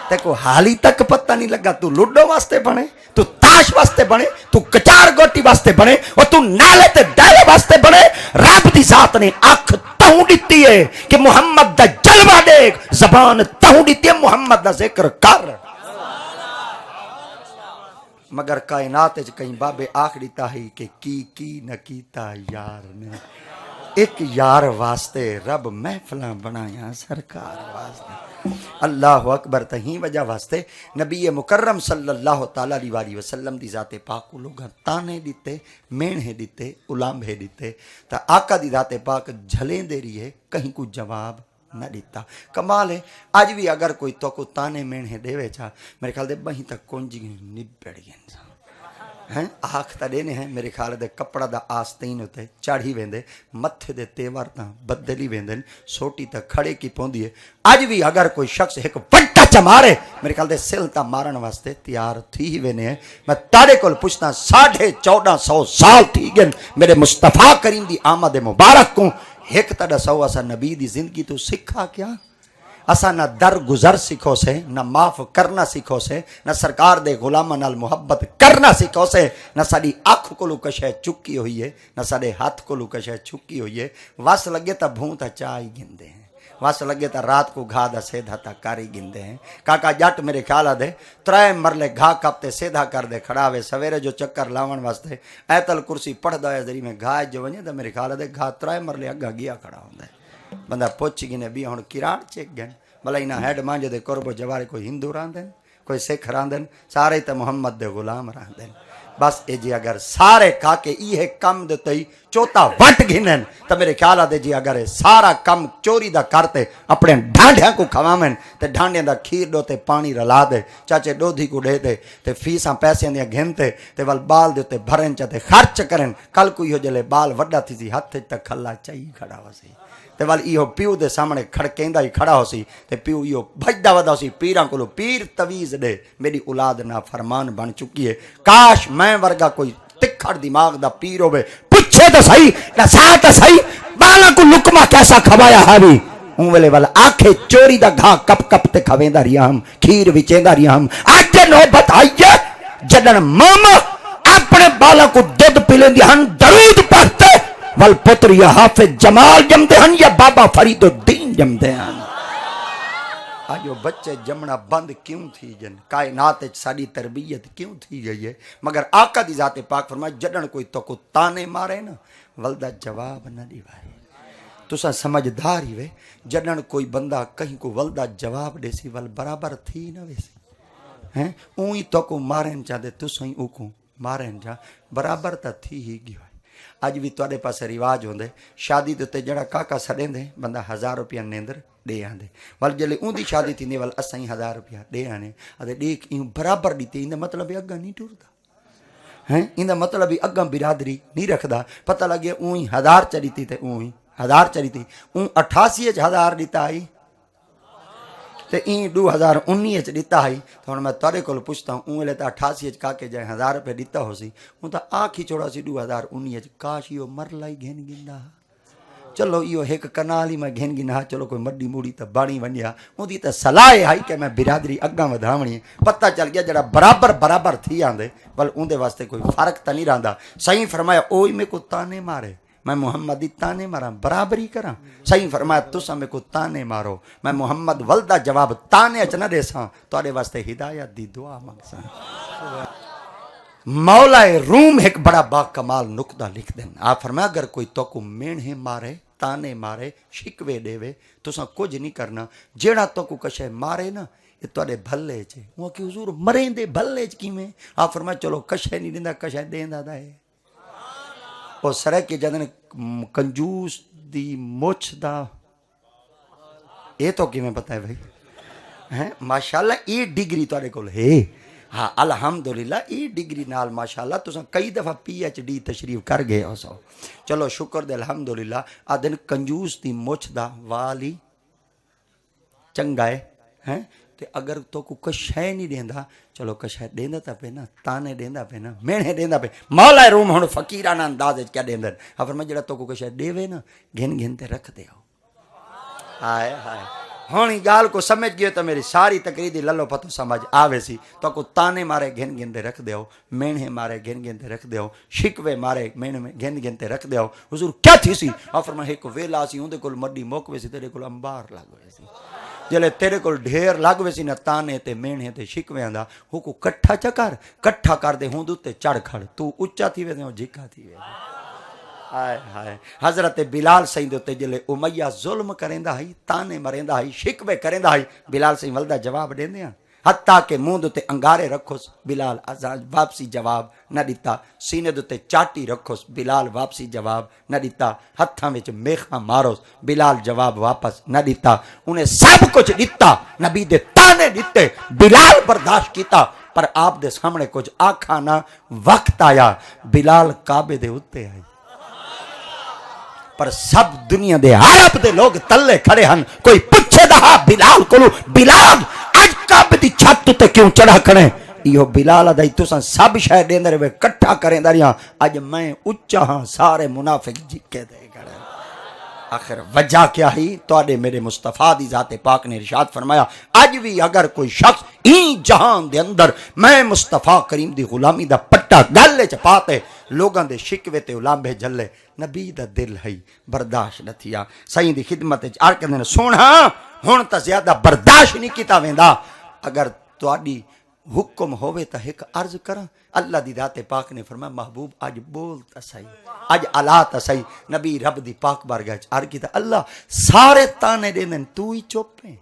تے کو حالی تک پتہ نہیں لگا تو لڈو واسطے بنے تو تاش واسطے بنے تو کچار گوٹی واسطے بنے اور تو نالے تے ڈالے واسطے بنے رب دی ذات نے اکھ تہوں دیتی ہے کہ محمد دا جلوہ دیکھ زبان تہوں دیتی ہے محمد دا ذکر کر مگر کائنات کہیں باب آخری تاہی کہ کی نہ کیتا یار نے ایک یار واسطے رب محفلاں بنایا سرکار واسطے اللہ اکبر تہیں وجہ واسطے نبی مکرم صلی اللہ تعالی علیہ وسلم دی ذات پاک کو لوگ تانے دیتے میڑھے دیتے الامبے دیتے تا آقا دی ذات پاک جھلیں دے رہی ہے کہیں کو جواب نہ دیتا. کمال ہے آج بھی اگر کوئی تو کو تانے میڑھے دے وے چا میرے خیال دے بہیں تک کونجی نبڑ گئے ہیں آنکھ تا دینے ہیں میرے خیال دے کپڑا دا آستین ہوتے چاڑھی ویندے متھے دے تیور تا بدلی ویندن سوٹی تا کھڑے کی پوندی ہے. آج بھی اگر کوئی شخص ایک وٹا چمارے میرے خیال دے سل تا مارن واسطے تیار تھی ہی وینے ہیں. میں تارے کول پوچھنا 1450 سال تھی گن میرے مصطفیٰ کریم دی آمد مبارک کو ایک تا دسو اسا نبی دی زندگی تو سکھا کیا اسا نہ در گزر سکھو سے نہ معاف کرنا سکھو سے نہ سرکار دے غلاماں نال محبت کرنا سکھو سے نہ ساڈی اکھ کولو کشے چکی ہوئی ہے نہ ساڈے ہاتھ کولو کشے چکی ہوئی ہے. وس لگے تا بھوں تا چائے گندے ہیں وس لگے تا رات کو گھا دا سیدھا تا کاری گندے ہیں. کاکا جٹ میرے خیال دے 3 مرلے گھا کپ تے سیدھا کر دے کھڑا وے سویرے جو چکر لاون واسطے ایت الکرسی پڑھدا ہے ذری میں گھا جو ونجے تا میرے خیال دے گھا 3 مرلے اگا گیا کھڑا ہوندا ہے. بندہ پوچھ گنے بھی ہن کراڑ چیک گن بھلا انہاں ہیڈ مانجے دے قرب جوارے کوئی ہندو راندن کوئی سکھ راندن سارے تے محمد دے غلام راندن. بس اے جی اگر سارے کھا کے یہ کم دے تئی چوتا وٹ گھنن تو میرے خیال دے جی اگر سارا کم چوری دا کرتے اپنے ڈھانڈیاں کو کھوامن تے ڈھانڈیاں دا کھیر دو تے پانی رلا دے چاچے ڈودھی کو دے دے تے فیساں پیسے دیاں گھنتے تے ول بال دے تے بھرن چاتے خرچ کرن کل کوئی ہو جلے بال وڈا تھی سی ہتھ تے کھلا چائی کھڑا ہو سی تے ول ایہو پیو دے سامنے کھڑکیندا ہی کھڑا ہو سی تے پیو ایہو بھجدا ودا سی پیراں کولو پیر تویز دے میری اولاد نا فرمان بن چکی ہے. کاش میں ورگا کوئی تکھڑ دماغ دا پیر ہوے پوچھے تو صحیح دسا تو صحیح بالا کو لقمہ کیسا کھوایا ہے بھی اون ویلے والا آکھے چوری دا گھا کپ کپ تے کھویندا رہیا ہم کھیر وچیندا رہیا ہم. اج نوبت آئیے جدن ماما اپنے بالا کو دودھ پلیندی ہن درود پڑھتے ول پتر یا حافظ جمال جمدے ہن یا بابا فرید الدین جمدے ہن. آجو بچے جمنا بند کیوں تھی جن کائنات ساڑی تربیت کیوں تھی گئی ہے مگر آقا دی ذات پاک فرمائے جڑن کوئی تو کو تانے مارے نا ولدہ جواب نہ دیوائے. تسا سمجھدار ہی وے جڑن کوئی بندہ کہیں کو ولدہ جواب دے سی ول برابر تھی نہ ویسی ہیں اوہی تو کو مارن چاہ دے تسا ہی اوکو مارن چاہ برابر تا تھی ہی گی ہوئے. اج بھی تواڈے پاس رواج ہوندے شادی تے جڑا کاکا سڈیں دے بندہ 1000 روپیہ نیندر دے آندے ول جلے اون دی شادی تھی ول اساں 1000 روپیہ دے آنے اتے دیکھ ایوں برابر دیتے ایندا مطلب اگا نہیں ٹردا ہیں ایندا مطلب اگا برادری نہیں رکھدا. پتہ لگے اون 1000 چلی تے اون 1000 چلی تے اون 88 1000 دیتا آئی تے این 2019 چ دیتا ہے. تو ہن میں تارے کول پوچھتا ہوں اون لے تا 88 چ کا کے جائے 1000 روپے دیتا ہو سی اون تا آکھی چھوڑا سی 2019 چ کاش یو مر لائی گھن گندا چلو ایو ایک کنال ہی میں گھن گنا چلو کوئی مڈی موڑی تے باڑی ونیا اون دی تے صلاح ہے کہ میں برادری اگاں ودھاونی. پتہ چل گیا جڑا برابر برابر تھی آندے ول اون دے واسطے کوئی فرق تا نہیں رہندا. صحیح فرمایا اوئی میں کو تانے مارے میں محمد دی تانے ماراں برابری کراں. صحیح فرمایا تساں میں کو تانے مارو میں محمد ولدہ جواب تانے اچ نہ دیساں تواڈے واسطے ہدایت دی دعا منگساں. مولا روم ایک بڑا با کمال نقطہ لکھ دین. آپ فرمایا اگر کوئی تو کو میڑھے مارے تانے مارے شکوے دے تساں کچھ نہیں کرنا جیڑا تو کو کشے مارے نا یہ تواڈے بھلے چ وہ کہ حضور مریں دے بھلے چ کیویں. آپ فرمایا چلو کشے نہیں دیندا کشے دیندا دا ہے او سرے کے جدن کنجوس دی مچھ دا یہ تو کیویں پتہ ہے بھائی ہیں ماشاءاللہ یہ ڈگری تواڈے کول ہے. ہاں الحمدللہ یہ ڈگری نال ماشاءاللہ تساں کئی دفعہ PhD تشریف کر گئے ہو سو چلو شکر دے الحمدللہ. آدن کنجوس دی مچھ دا والی چنگا ہے ہیں تے اگر تو کو کشے نہیں دیندا چلو کشے دیندا تا پے نا تانے دیندا پے نا میڑھے دیندا پے. مولا روم ہن فقیرانہ انداز وچ کیا دیندن فرما جڑا تو کو کشے دیوے نا گھن گھن تے رکھ دے ہو. ہائے ہائے ہن گال کو سمجھ گئے تو میری ساری تقریر دی للو پتو سمجھ آوے سی. تو کو تانے مارے گھن گھن تے رکھ دیو میڑھے مارے گھن گھن تے رکھ دیو شکوے مارے میڑھے میں گھن گھن تے رکھ دیو. حضور کیا تھی سی آ فرما ایک ویلا سی اون دے کول مڈی موک وے سی تیرے کول انبار لگ وے سی جلے تیرے کول ڈھیر لگ وے سی نہ تانے تے میڑھے تے شکویاں دا ہو کو کٹھا چکر کٹھا کر دے ہوں تے چڑھ کھڑ تو اونچا تھی وے تے جھکا تھی وے ہائے ہائے حضرت بلال سائیں دے اُتے جلے امیہ ظلم کریندا ہئی تانے مریندا ہئی شکوے کریندا ہئی بلال سائیں ولدا جواب دیندے ہاں حتیٰ کہ منہ دے انگارے رکھوس بلال واپسی جواب نہ دیتا سینے دے چاٹی رکھوس بلال واپسی جواب نہ دیتا ہتھاں وچ میخاں ماروس بلال جواب واپس نہ دیتا انہیں سب کچھ دیتا نبی دے تانے دیتے بلال برداشت کیتا پر آپ دے سامنے کچھ آکھا نہ وقت آیا بلال کعبے دے اُتے آئی پر سب دنیا دے عرب دے لوگ تلے کھڑے ہن کوئی پوچھے دا بلال کولو بلال اج کعبے دی چھت تے کیوں چڑھا کھڑے یہ بلال دائی تساں سب شے دیندے رہے کٹھا کریں دریاں اج میں اچا ہاں سارے منافق جھکے دے کھڑے آخر وجہ کیا ہی توڑے میرے مصطفیٰ دی ذات پاک نے ارشاد فرمایا آج بھی اگر کوئی شخص این جہان دے اندر میں مصطفیٰ کریم دی غلامی دا پٹا گلے چپاتے لوگاں دے شکوے تے علامے جھلے نبی دا دل ہے برداشت نہ تھیا سائیں دی خدمت آر کہندے سونا ہن تا زیادہ برداشت نہیں کیتا ویندا اگر تواڈی حکم ہوئے تا ایک عرض کراں اللہ دی ذات پاک نے فرمایا محبوب آج بول تا صحیح آج علا تا صحیح نبی رب دی پاک بارگاہ عرض کیتا اللہ سارے تانے دیندن تو ہی چپ ہے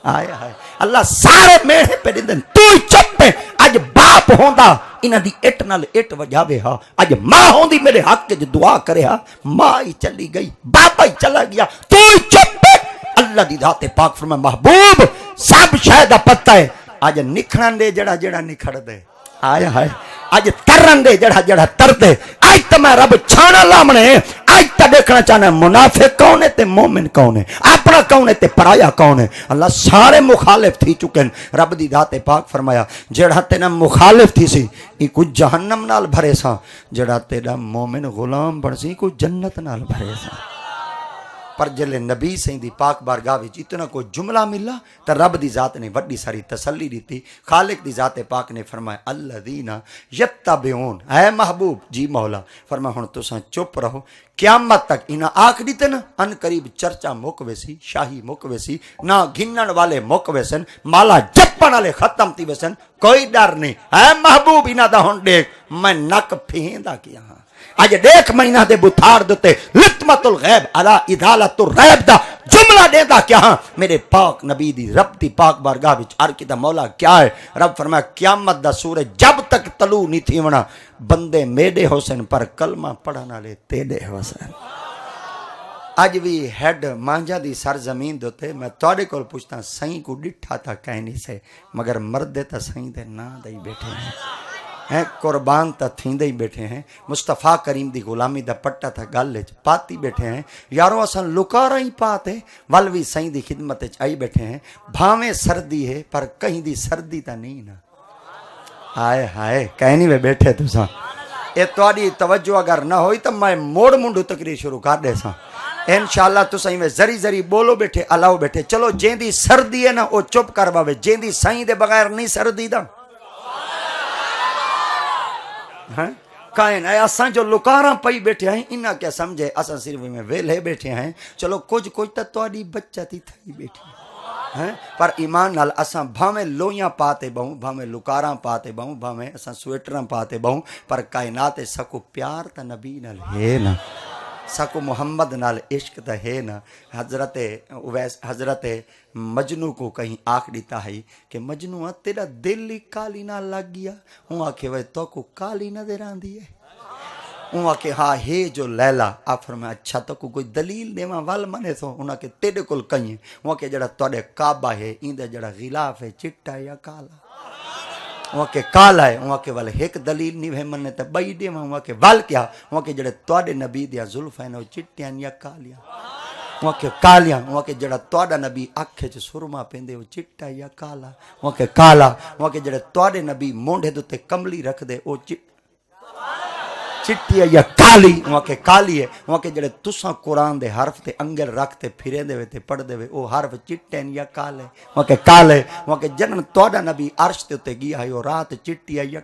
آئے آئے اللہ سارے میڑے پہ دیندن تو ہی چپ ہے آج باپ ہوندا انہ دی اٹ نال اٹ وجاوے ہا آج ماں ہوندی میرے حق کے جو دعا کرے ہا ماں ہی چلی گئی باپا ہی چلا گیا تو ہی چپ ہے اللہ دی ذات پاک فرمایا محبوب سب شاید پتہ ہے آج نکھڑن دے جڑا جڑا نکھڑ دے آئے آئے آج ترن دے جڑا جڑا تر دے آج تا میں رب چھانا لامنے آج تا دیکھنا چاہنا منافق کون ہے تے مومن کون ہے اپنا کون ہے تے پرایا کون ہے اللہ سارے مخالف تھی چکے رب دی ذات پاک فرمایا جڑا تینا مخالف تھی سی ای کچھ جہنم نال بھرے سا جڑا تینا مومن غلام بڑھ سی کچھ جنت نال بھرے سا پر جلے نبی سائیں دی پاک بارگاہ وچ اتنا کوئی جملہ ملا تو رب دی ذات نے وڈی ساری تسلی دیتی خالق دی ذات پاک نے فرمایا الذین یتبعون اے محبوب جی مولا فرمایا ہن تساں چپ رہو قیامت تک انہاں آکھ دیتے نا ان قریب چرچا مک ویسی شاہی مک ویسی نہ گھنن والے مک ویسن مالا جپن والے ختم تھی ویسن کوئی ڈر نہیں اے محبوب انہاں دا ہن دیکھ میں نک پھیندا کیا ہاں آج دیکھ مہینہ دے بتھار دیتے لطمت الغیب علا ادالت الریب دا جملہ دے دا کیا ہاں میرے پاک نبی دی رب دی پاک بارگاہ وچ عرض دا مولا کیا ہے رب فرمایا قیامت دا سورج جب تک طلوع نہیں تھی ونا بندے میڈے حسین پر کلمہ پڑھنا لے تیڈے حسین آج بھی ہیڈ مانجا دی سرزمین دوتے میں توڑے کول پوچھتا سائیں کو ڈٹھا تھا کہنی سے مگر مردے تا سائیں دے نا دائی بیٹھے ہیں قربان تا تھیندے ہی بیٹھے ہیں مصطفیٰ کریم دی غلامی دا پٹا تھا گالے پاتی بیٹھے ہیں یارو اساں لکارا ہی پاتے والوی سائیں دی خدمت آئی بیٹھے ہیں بھاویں سردی ہے پر کہیں دی سردی تا نہیں نا آئے ہائے کہنی میں بیٹھے تو ساں اے توڑی توجہ اگر نہ ہوئی تو میں موڑ منڈو تقریر شروع کر دے ساں انشاءاللہ تو سائیں میں زری زری بولو بیٹھے الاؤ بیٹھے چلو جیں دی سردی ہے نا او چپ کر باوے جیں دی سائیں دے بغیر نہیں سردی دا کائن ہے اساں جو لکاراں پئی بیٹھے ہیں انہاں کیا سمجھے اساں صرف میں ویلے بیٹھے ہیں چلو کچھ تا تواڈی بچہ تھی تھئی بیٹھی ہیں پر ایمان نال اساں بھاویں لویاں پاتے بہوں بھاویں لکاراں پاتے بہوں بھاویں اساں سویٹراں پاتے بہوں پر کائنات سکو پیار تا نبی نال ہے نا سکو محمد نال عشق تا ہے نا حضرت مجنو کو کہیں آکھ دیتا ہے کہ مجنو تیرا دل ہی کالی نہ لگ گیا ہوں آکھے وہ تو کو کالی نظر آندی ہے ہوں آکھے ہاں ہے جو لیلا آپ فرمایا اچھا تو کوئی دلیل دے ماں وال منے تو ہوں آکھے تیرے کل کہیں ہوں آکھے جڑا توڑے کعبہ ہے ایندے جڑا غلاف ہے چٹا یا کالا وہاں کے کالا ہے وہاں کے والے ایک دلیل نہیں ہے مننے تے بئی دے وہاں کے وال کیا وہاں کے جڑے توڑے نبی دیا ظلف ہیں وہ چٹیاں یا کالیاں وہاں کے کالیاں وہاں کے جڑا توڑا نبی اکھے چ سرما پیندے وہ چٹا یا کالا وہاں کے کالا وہاں کے جڑے توڑے نبی مونڈے دوتے کملی رکھ دے وہ چٹی ہے یا کالی وہاں کے کالی ہے وہاں کے جڑے تساں قرآن دے حرف تے انگل رکھتے پھرے دے تے پڑھ دے وہ حرف چٹے یا کالے وہاں کے کالے وہاں کے جنن توڑا نبی عرش تے تے گیا ہے وہ رات چٹی ہے یا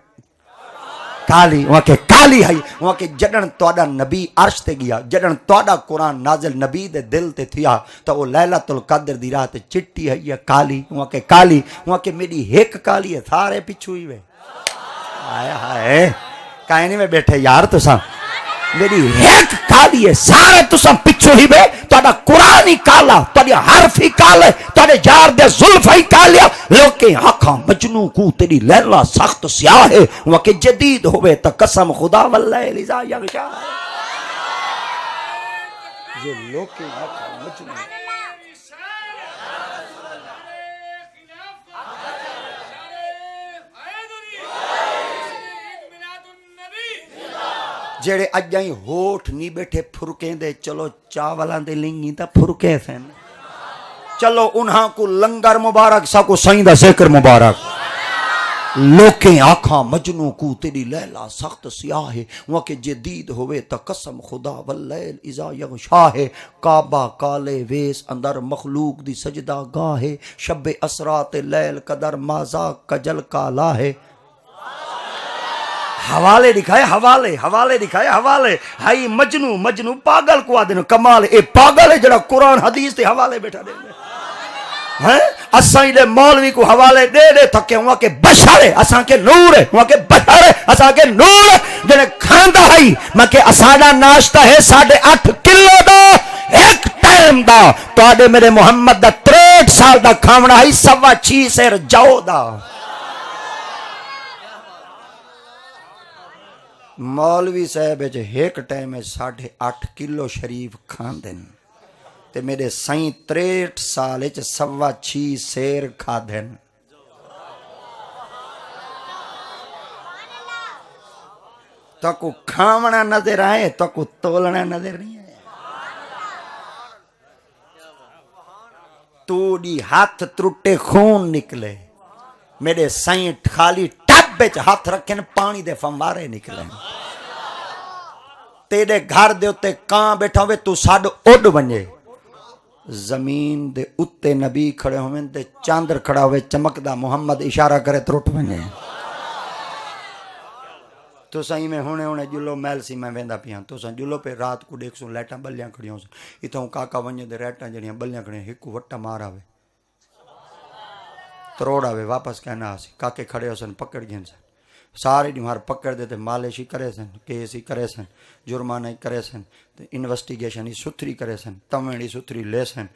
کالی وہاں کے کالی ہے وہاں کے جڑن توڑا نبی عرش تے گیا جڑن توڑا قرآن نازل نبی دے دل تے تھیا تو وہ لیلۃ القدر دی رات چٹی ہے یا کالی وہاں کے کالی وہاں کے میری ایک کالی ہے سارے پچھو ہی وے آئے ہائے کائنی میں بیٹھے یار تو ساں میری ایک کالی ہے سارے تساں پچھو ہی بے تہاڈا قرآن ہی کالا تہاڈی حرف ہی کالے تہاڈے یار دے زلف ہی کالیا لوکے آکھاں مجنوں کو تیری لیلا سخت سیاہ ہے وکہ جدید ہوئے تا قسم خدا واللیل اذا یغشا یہ لوکے آکھاں مجنوں جڑے اجائیں ہوٹھ نہیں بیٹھے پھرکیں دے چلو چاولاں دے لنگی تا پھرکے سن چلو انہاں کو لنگر مبارک سا کو سائیں دا ذکر مبارک لوکیں آکھاں مجنوں کو تیری لیلا سخت سیاہ ہے وہاں کے جدید ہوئے تا قسم خدا واللیل اذا یغشا ہے کعبہ کالے ویس اندر مخلوق دی سجدہ گاہ ہے شب اسرات لیل قدر مازا کجل کالا ہے حوالے دکھائے حوالے دکھائے حوالے ہائی مجنو پاگل کو آدھے کمال اے پاگل ہے جڑا قرآن حدیث تے حوالے بیٹھا دے ہیں اساں دے مولوی کو حوالے دے تھکے ہوا کہ بشر ہے اساں کے نور ہے ہوا کہ بشر ہے اساں کے نور ہے جنہیں کھاندا ہے میں کہ اساڑا ناشتہ ہے 8.5 کلو دا ایک ٹائم دا تو آدھے میرے محمد دا 63 سال دا کھامنا ہے 6.25 سیر جاؤ دا مولوی صاحب ایک ٹائم 8.5 کلو شریف کھان دن تے میرے سائیں 63 سال 6.25 سیر کھا دن تو کو کھامنا نظر آئے تو کو تولنا نظر نہیں آئے تو دی ہاتھ ترٹے خون نکلے میرے سائیں خالی بچ ہاتھ رکھیں پانی دے فنوارے نکلیں تیرے گھر دے اتے کان بیٹھا ہوئے تو ساڑھ اڈ بنجے زمین دے اتے نبی کھڑے ہوئے دے چاندر کھڑا ہوئے چمکدہ محمد اشارہ کرے ترٹ بنجے تو سائیں میں ہونے جلو محل سی میں ویندہ پیاں تو سائیں جلو پہ رات کو دیکھ سوں لیٹاں بلیاں کھڑی ہوں سن اتھوں کاکا ونجے دے ریٹاں جڑیاں بلیاں کھڑی ہیں ہکو وٹا مارا ہوئے تروڑا وے واپس کہنا آسی کاکے کھڑے ہو سن پکڑ گئن سن سارے دیمار پکڑ دیتے مالشی کرے سن کیسی کرے سن جرمانہ کرے سن انویسٹیگیشن ستھری کرے سن تمڑی ستھری لے سن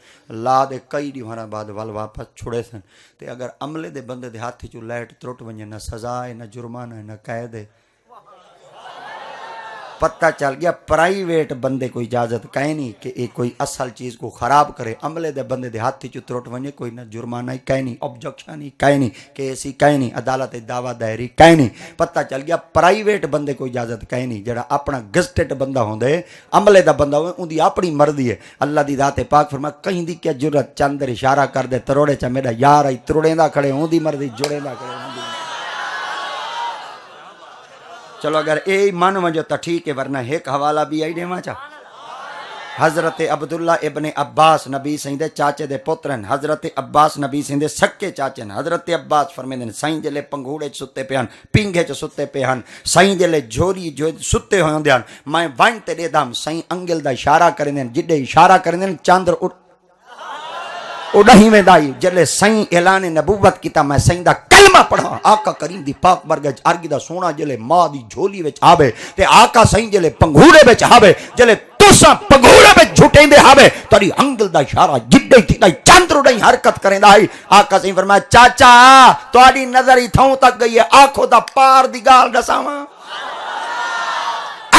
لا دے کئی دیمارہ بعد وال واپس چھڑے سن تے اگر عملے دے بندے دے ہاتھی چو لائٹ ترٹ ونجے نہ سزا ہے نہ جرمانہ ہے نہ قید ہے پتہ چل گیا پرائیویٹ بندے کو اجازت کہیں نہیں کہ ایک کوئی اصل چیز کو خراب کرے عملے دے بندے دے ہاتھی چو ترٹ ونجے کوئی نہ جرمانہ ہی کہیں نہیں آبجیکشن ہی کہیں نہیں کیسی کہیں نہیں عدالت دعویٰ دائری کہیں نہیں پتہ چل گیا پرائیویٹ بندے کو اجازت کہیں نہیں جڑا اپنا گزٹڈ بندہ ہوندے عملے دا بندہ ہوئے ان دی اپنی مرضی ہے اللہ دی ذات پاک فرما کہیں دی کیا جرت چندر اشارہ کر دے تروڑے چا میرا یار آئی تروڑیں دا کھڑے ہوں دی مرضی جوڑیں دا کھڑے ہوں دی چلو اگر اے من وجہ تا ٹھیک ہے ورنہ ایک حوالہ بھی آئی دے ماں چاہ حضرت عبداللہ ابن عباس نبی سیندے چاچے دے پترن حضرت عباس نبی سیندے سکے چاچن حضرت عباس فرمیدن سائیں جلے پنگوڑے ستے پیان پنگے چ ستے پیان سائیں جلے جھوری جو ستے ہوئے دیان میں وائن تے دے دام سائیں انگل دا اشارہ کرندن جڈے اشارہ کرندن چاندر اڑہی میں دائی جلے سائیں اعلان نبوت کیتا میں سائیں دا کلمہ پڑھا آقا کریم دی پاک برگج ارگی دا سونا جلے ماں دی جھولی وچ آبے تے آقا سائیں جلے پنگوڑے وچ آبے جلے تساں پنگوڑے وچ جھوٹیں دے آبے تاری انگل دا اشارہ جڈے تھی دائی چاندر اڑہی حرکت کریں دائی آقا سائیں فرمایا چاچا تاری نظر ہی تھوں تک گئی ہے آنکھوں دا پار دی گال دساواں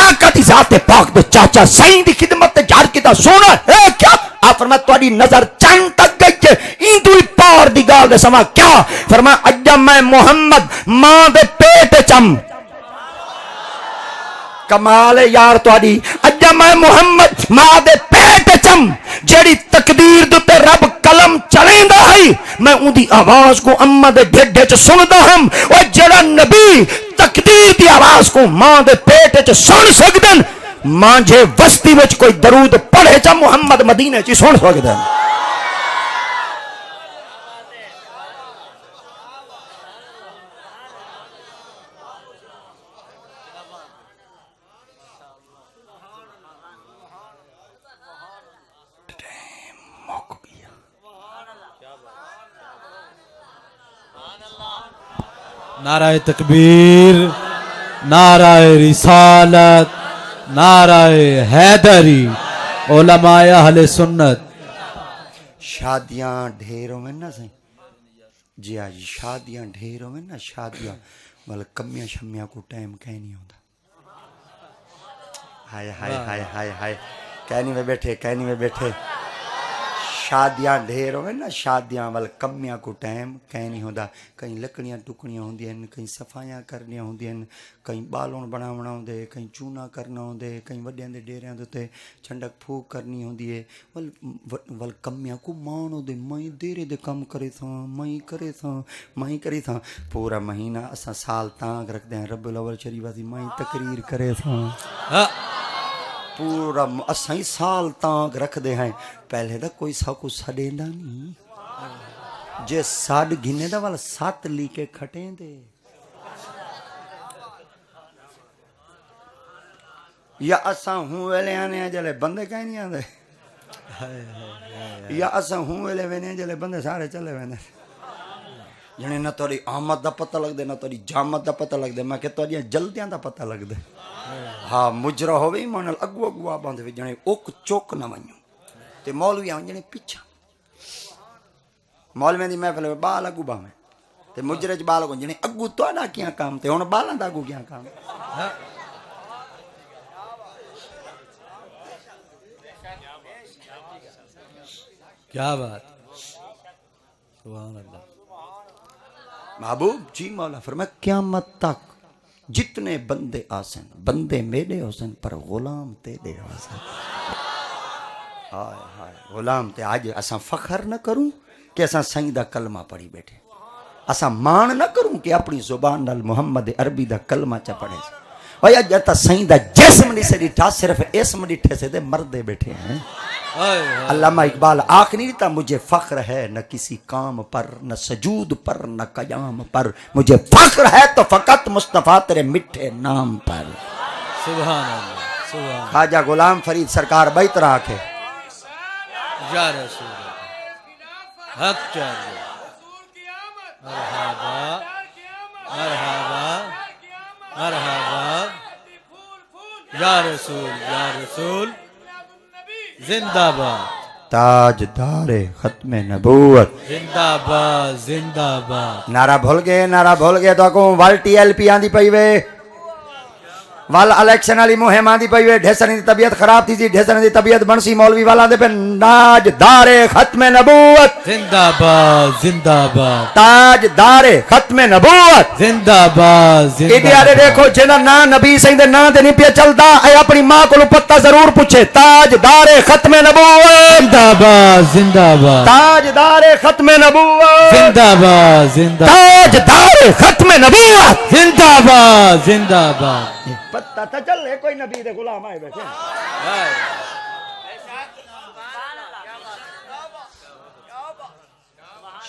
آقا دی ذات پاک دے چاچا سائیں دی خدمت تے جھار کیتا سونا ہے کیا آپ فرمایا تاری نظر چند تک گئی ہے این دوئی پار دی گال دے سما کیا فرمایا اجا میں محمد ماں دے پیٹ چم کمال یار تاری اجا میں محمد ماں دے پیٹ چم جیڑی تقدیر دوتے رب کلم چلیں دا ہے میں ان دی آواز کو اممہ دے ڈھڈے چ سن دا ہم اور جیڑا نبی تقدیر دی آواز کو ماں دے پیٹ چ سن سکدن ماں جے وستی وچ کوئی درود پڑھے چا محمد مدینہ چی سن سکدن نعرہ تکبیر، نعرہ رسالت، نعرہ حیدری علماء اہل سنت شادیاں ڈھیر ہوئیں نا سہیں جی ہاں جی شادیاں ڈھیر ہوئیں نا شادیاں والا کمیاں شمیاں کو ٹائم کہیں نہیں ہوتا ہائے ہائے ہائے ہائے ہائے کہنی میں بیٹھے شادیاں ڈھیر ہوئیں نا شادیاں والا کمیاں کو ٹائم کہیں نہیں ہوتا کہیں لکڑیاں ٹکڑیاں ہوندی ہیں کہیں صفائیاں کرنیاں ہوندی ہیں کہیں بالون بناونا ہوندے کہیں چونا کرنا ہوندے کہیں وڈیاں دے ڈیریاں دے چھنڈک پھوک کرنی ہوندی ہے ول کمیاں کو مان ہوندے میں دیرے دے کم کرے تھا پورا مہینہ اساں سال تانگ رکھ دیں رب الاول شریف اسی میں تقریر کرے تھا پورا اساں سال تانگ رکھ دے ہیں پہلے دا کوئی سا کو سڈیندا نہیں جے ساڈ گھنے دا والا 7 لی کے کھٹیں دے یا اساں ہوں ویلے آنے جلے بندے کہیں نہیں آندے یا اساں ہوں ویلے وینے جلے بندے سارے چلے وینے جنے نہ توڑی آمد دا پتہ لگ دے نہ توڑی جامد دا پتہ لگ دے میں کہ توڑیاں جلدیاں دا پتہ لگ دے ہاں مجرہ ہوئے مانل اگو آباں دے جنے اوک چوک نہ ونیو تے مولوی آن جنے پیچھا مولوی دی محفل میں بال اگو باں میں تے مجرے چ بال اگو جنے اگو تو نہ کیا کام تے ہن بالاں دا اگو کیا کام کیا بات سبحان اللہ محبوب جی مولا فرمایا قیامت تک جتنے بندے آسن بندے میرے حسن پر غلام تیرے حسن ہائے ہائے غلام تے آج اساں فخر نہ کروں کہ اساں سائیں دا کلمہ پڑھی بیٹھے اساں مان نہ کروں کہ اپنی زبان نال محمد عربی دا کلمہ چا پڑھے اویا جتا سائیں دا جسم نہیں سے ڈٹھا صرف اسم ڈٹھے سے دے مردے بیٹھے ہیں علامہ اقبال آنکھ نہیں دیتا مجھے فخر ہے نہ کسی کام پر نہ سجود پر نہ قیام پر مجھے فخر ہے تو فقط مصطفیٰ تیرے مٹھے نام پر سبحان اللہ سبحان خواجہ غلام فرید سرکار بیت رہا کے یا رسول اللہ حق چاہیے مرحبا مرحبا مرحبا یا رسول زندہ باد تاجدار ختم نبوت زندہ باد نعرہ بھول گئے تو کو وال ٹی ایل پی آندی پئی وے وال الیکشن والی مہم آندی پئی وے ڈھیسن دی طبیعت خراب تھی ڈھیسن دی طبیعت بنسی مولوی والا دے پہ تاجدار ختم نبوت زندہ باد تاجدار ختم نبوت زندہ باد ایڈیارے دیکھو جنہ نا نبی سائیں دے نا دے نہیں پیا چلدا اے اپنی ماں کو پتہ ضرور پوچھے تاجدار ختم نبوت زندہ باد تاجدار ختم نبوت زندہ باد تاجدار ختم نبوت زندہ باد پتہ تا چل ہے کوئی نبی دے غلام آئے بیٹھے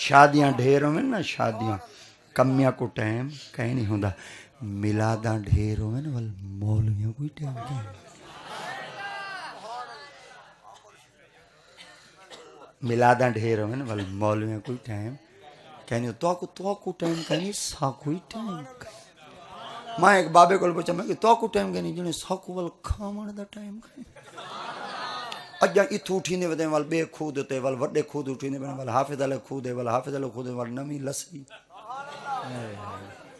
شادیاں ڈھیر ہوئے نا شادیاں کمیاں کو ٹائم کہیں نہیں ہوندہ ملاداں ڈھیر ہوئے نا مولویوں کوئی ٹائم کہیں ملاداں ڈھیر ہوئے نا مولویوں کوئی ٹائم کہیں نہیں تو کو ٹائم کہیں سا کوئی ٹائم کہیں میں ایک بابے کو پوچھا میں کہ تو ٹائم کہیں نہیں جنہیں سا کو ول کھاون دا ٹائم کہیں اجاں اتھو اٹھیندے ودے وال بے خود تے وال وڈے خود اٹھیندے وال حافظ علی خود وال حافظ علی خود وال نمی لسی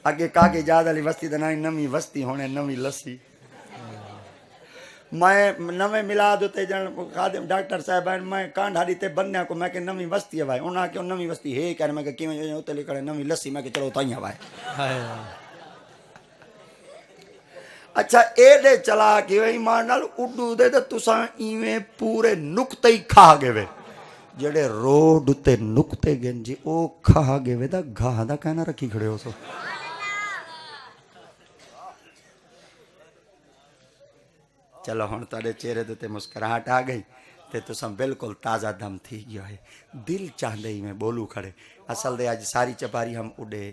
اگے کاگے جاد علی وستی تے نمی وستی ہونے نمی لسی میں نویں میلاد تے جن خادم ڈاکٹر صاحب میں کانڈھاڑی تے بنیا کو میں کہ نمی وستی ہے بھائی انہاں کہ نمی وستی ہے کہ میں کہ کیویں اوتے لکھے نمی لسی میں کہ چلو تائیں بھائی اچھا اے دے چلا کے ایمان نال اڈو دے تے تساں ایویں پورے نقطے ہی کھا گئے وے جڑے روڈ تے نقطے گن جی او کھا گئے وے دا گاہ دا کہنا رکھی کھڑے ہو سو چلو ہن تہاڈے چہرے تے مسکراہٹ آ گئی تے تساں بالکل تازہ دم تھی گیا ہے دل چاہندے ہی میں بولو کھڑے اصل دے اج ساری چپاری ہم اڈے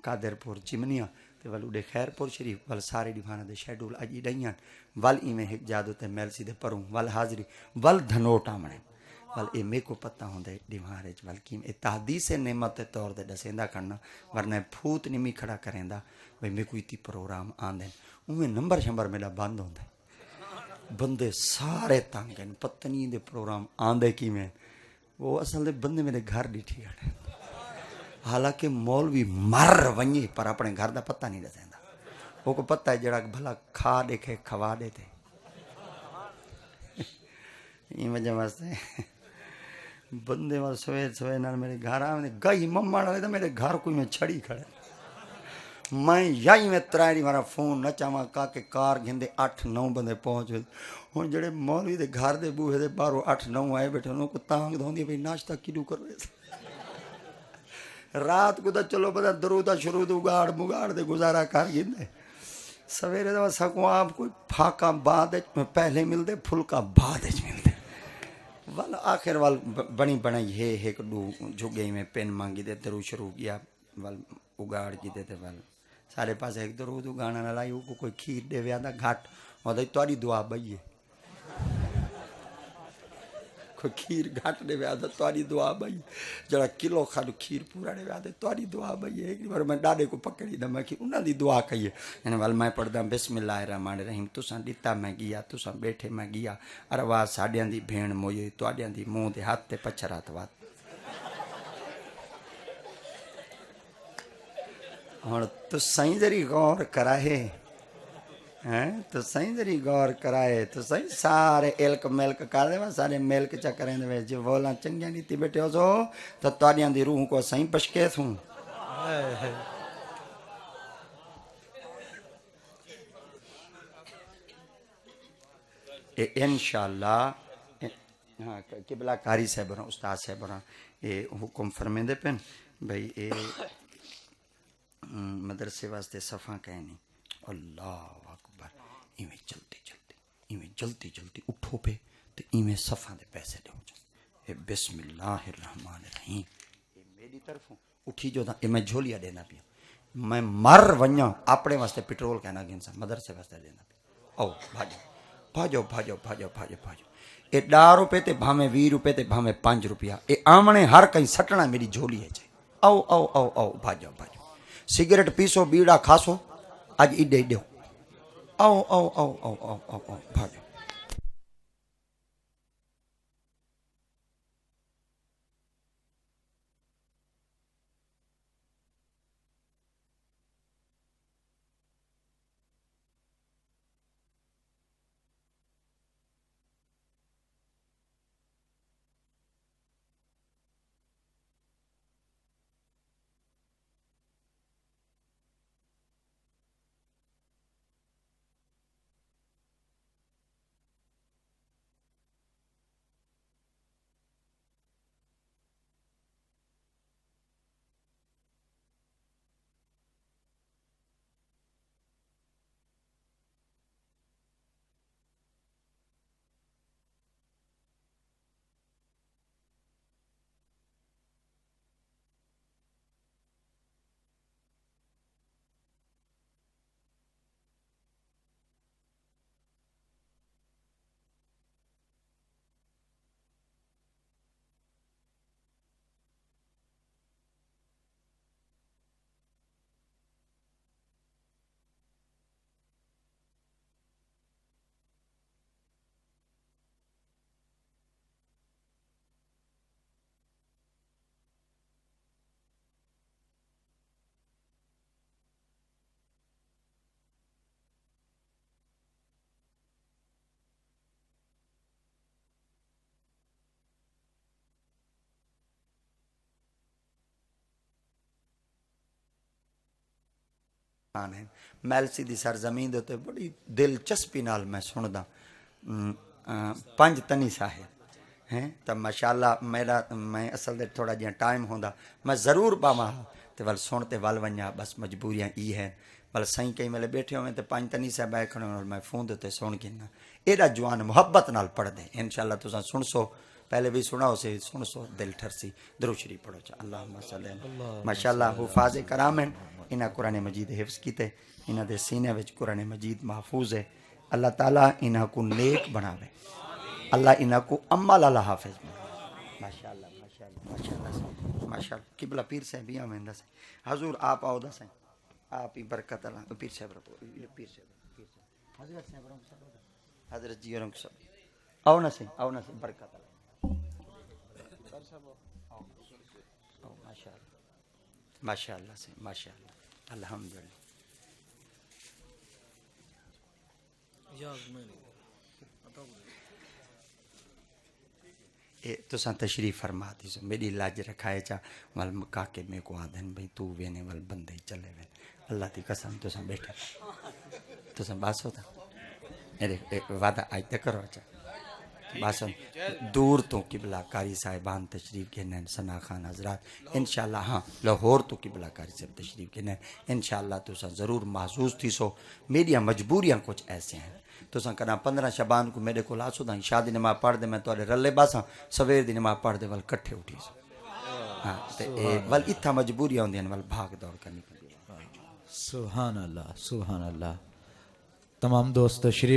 قادر پور چمنیاں تے ول اڈے خیر پور شریف ول سارے ڈیوانہ دے شیڈول اج ڈیاں ول ایویں ہک جادو تے میلسی دے پروں ول حاضری ول دھنوٹ آمنے ول اے میں کو پتہ ہوندے ڈیوان وچ ول کیم اے تحدیث نعمت دے طور تے دسیندا کرنا ورنہ پھوت نمی کھڑا کریندا بھئی میں کوئی تی پروگرام آندے اوویں نمبر شمبر میرا بند ہوندا بندے سارے تنگ ہیں، پتنی دے پروگرام آندے کی میں وہ اصل دے بندے میرے گھر ڈیٹھی گھڑے، حالانکہ مولوی مر ونجے پر اپنے گھر دا پتہ نہیں رہتا، وہ کو پتہ ہے جڑا بھلا کھا دیکھے کھوا دیتے یہ وجہ واسطے بندے وال سویر سویر نال میرے گھر آئے گئی مما والے تو میرے گھر کوئی میں چھڑی کھڑے میں یائی میں ترائری مارا فون نہ چاہواں کا کہ کار گھندے 8-9 بندے پہنچ ہوئے ہوں جڑے مولوی دے گھر دے بوہے دے باہروں 8-9 آئے بیٹھے انہوں کو تانگ دھوندی بھئی ناشتہ کیوں کر رہے تھے رات کو تو چلو پتہ درودہ شروع اگاڑ مگاڑ دے گزارا کر گندے سویرے دے سکوں آپ کوئی پھاکا بعد پہلے مل دے پھلکا بعد مل دے وال آخر وال بنی بنائی ہے ایک دو جھگے میں پین مانگی دے درو شروع کیا وال اگاڑ کی دے وال سارے پاس ایک درود اگانا نہ لائی کو کوئی کھیر دے ویا دا گھاٹ اور دے تواری دعا بھئی ہے کوئی کھیر گھاٹ دے ویا دا تواری دعا بھئی جڑا کلو کھاڑو کھیر پورا دے ویا دا تواری دعا بھئی ہے ایک بار میں ڈاڈے کو پکڑی دا میں کہ انہاں دی دعا کہیے یعنی وال میں پڑھ دا بسم اللہ الرحمن الرحیم تساں ڈتا میں گیا تساں بیٹھے میں گیا اروا ساڈیاں دی بھین موئے تواڈیاں دی منہ دے ہاتھ تے پچھرات وات ہن تو سائیں ذری غور کرائے تو سائیں ذری غور کرائے تو سائیں سارے علک ملک کر دے سارے ملک چا کریں دے جو بولاں چنگیاں نیتی بیٹھے ہو سو تو تواڈیاں دی روح کو سائیں پشکے تھوں انشاءاللہ ہاں قبلہ کاری صاحب استاد صاحب یہ حکم فرمیندے پن بھئی اے مدرسے واسطے صفحہ کہنی اللہ اکبر ایویں جلدی جلدی اٹھو پہ تو ایویں صفحہ دے پیسے دے ہو جائیں بسم اللہ الرحمن الرحیم یہ میری طرفوں اٹھی جو دا یہ میں جھولیا دینا پیا میں مر ونیا اپنے واسطے پٹرول کہنا گنسا مدرسے واسطے دینا پیا او بھاجو یہ 10 روپے تے بھامے 20 روپے تے بھامے 5 روپیہ یہ آمنے ہر کہیں سٹنا میری جھولی ہے جائے او بھاجو سگریٹ پیسو بیڑا کھاسو اج ایڈے ایڈے او بھاجو میلسی دی سرزمین دے بڑی دلچسپی نال میں سندا 5 تنی صاحب ہیں تو ماشاءاللہ میرا میں اصل دے تھوڑا جہاں ٹائم ہوندا میں ضرور باواں تے ول سن تے ول ونجا بس مجبوریاں ای ہیں ول سائیں کئی ویلے بیٹھے ہوئے تے 5 تنی صاحب آئے کھڑے ہوئے میں فون تے سن گنا ایڈا جوان محبت نال پڑھ دے انشاءاللہ تساں سن سو پہلے بھی سناؤ سے سن سو دل ٹھرسی درود شریف پڑھو چا اللہم صلی اللہ ماشاءاللہ حفاظ کرام ہیں انہاں قرآن مجید حفظ کیتے انہاں دے سینے وچ قرآن مجید محفوظ ہے اللہ تعالیٰ انہاں کو نیک بناوے اللہ انہاں کو عمل اللہ حافظ بناوے ماشاءاللہ ماشاءاللہ قبلہ پیر صاحب بھی آمین دا سے حضور آپ آؤ دا سے آپ ہی برکت اللہ پیر صاحب رہو پیر صاحب حضرت صاحب رہو حضرت جی اور سب آؤ نہ صحیح، آؤ نہ صحیح، برکت ماشاء اللہ ماشاء اللہ سے ماشاء اللہ الحمدللہ. تساں تشریف فرما دی سو میری لاج رکھائے چا ول کاکے میں کو آدھن بھئی تو وینے ول بندے چلے وین اللہ دی قسم تساں بیٹھے تساں باسو تھا میرے وعدہ آج تک کرو چا باسو دور تو قبلہ کاری صاحبان تشریف گھنن ثنا خان حضرات انشاءاللہ. ہاں لاہور تو قبلہ کاری صاحب تشریف گھنن انشاءاللہ تساں ضرور محظوظ تھی سو. میری مجبوریاں کچھ ایسے ہیں تساں کنا 15 شبان کو میرے کو لاسو دا شادی نماز پڑھ دے میں تواڈے رلے باساں سویر دی نماز پڑھ دے ول کٹھے اٹھی سو. ہاں تے ول اتھا مجبوریاں ہوندیاں ول بھاگ دوڑ کرنی پندی. سبحان اللہ سبحان اللہ. تمام دوست تشریف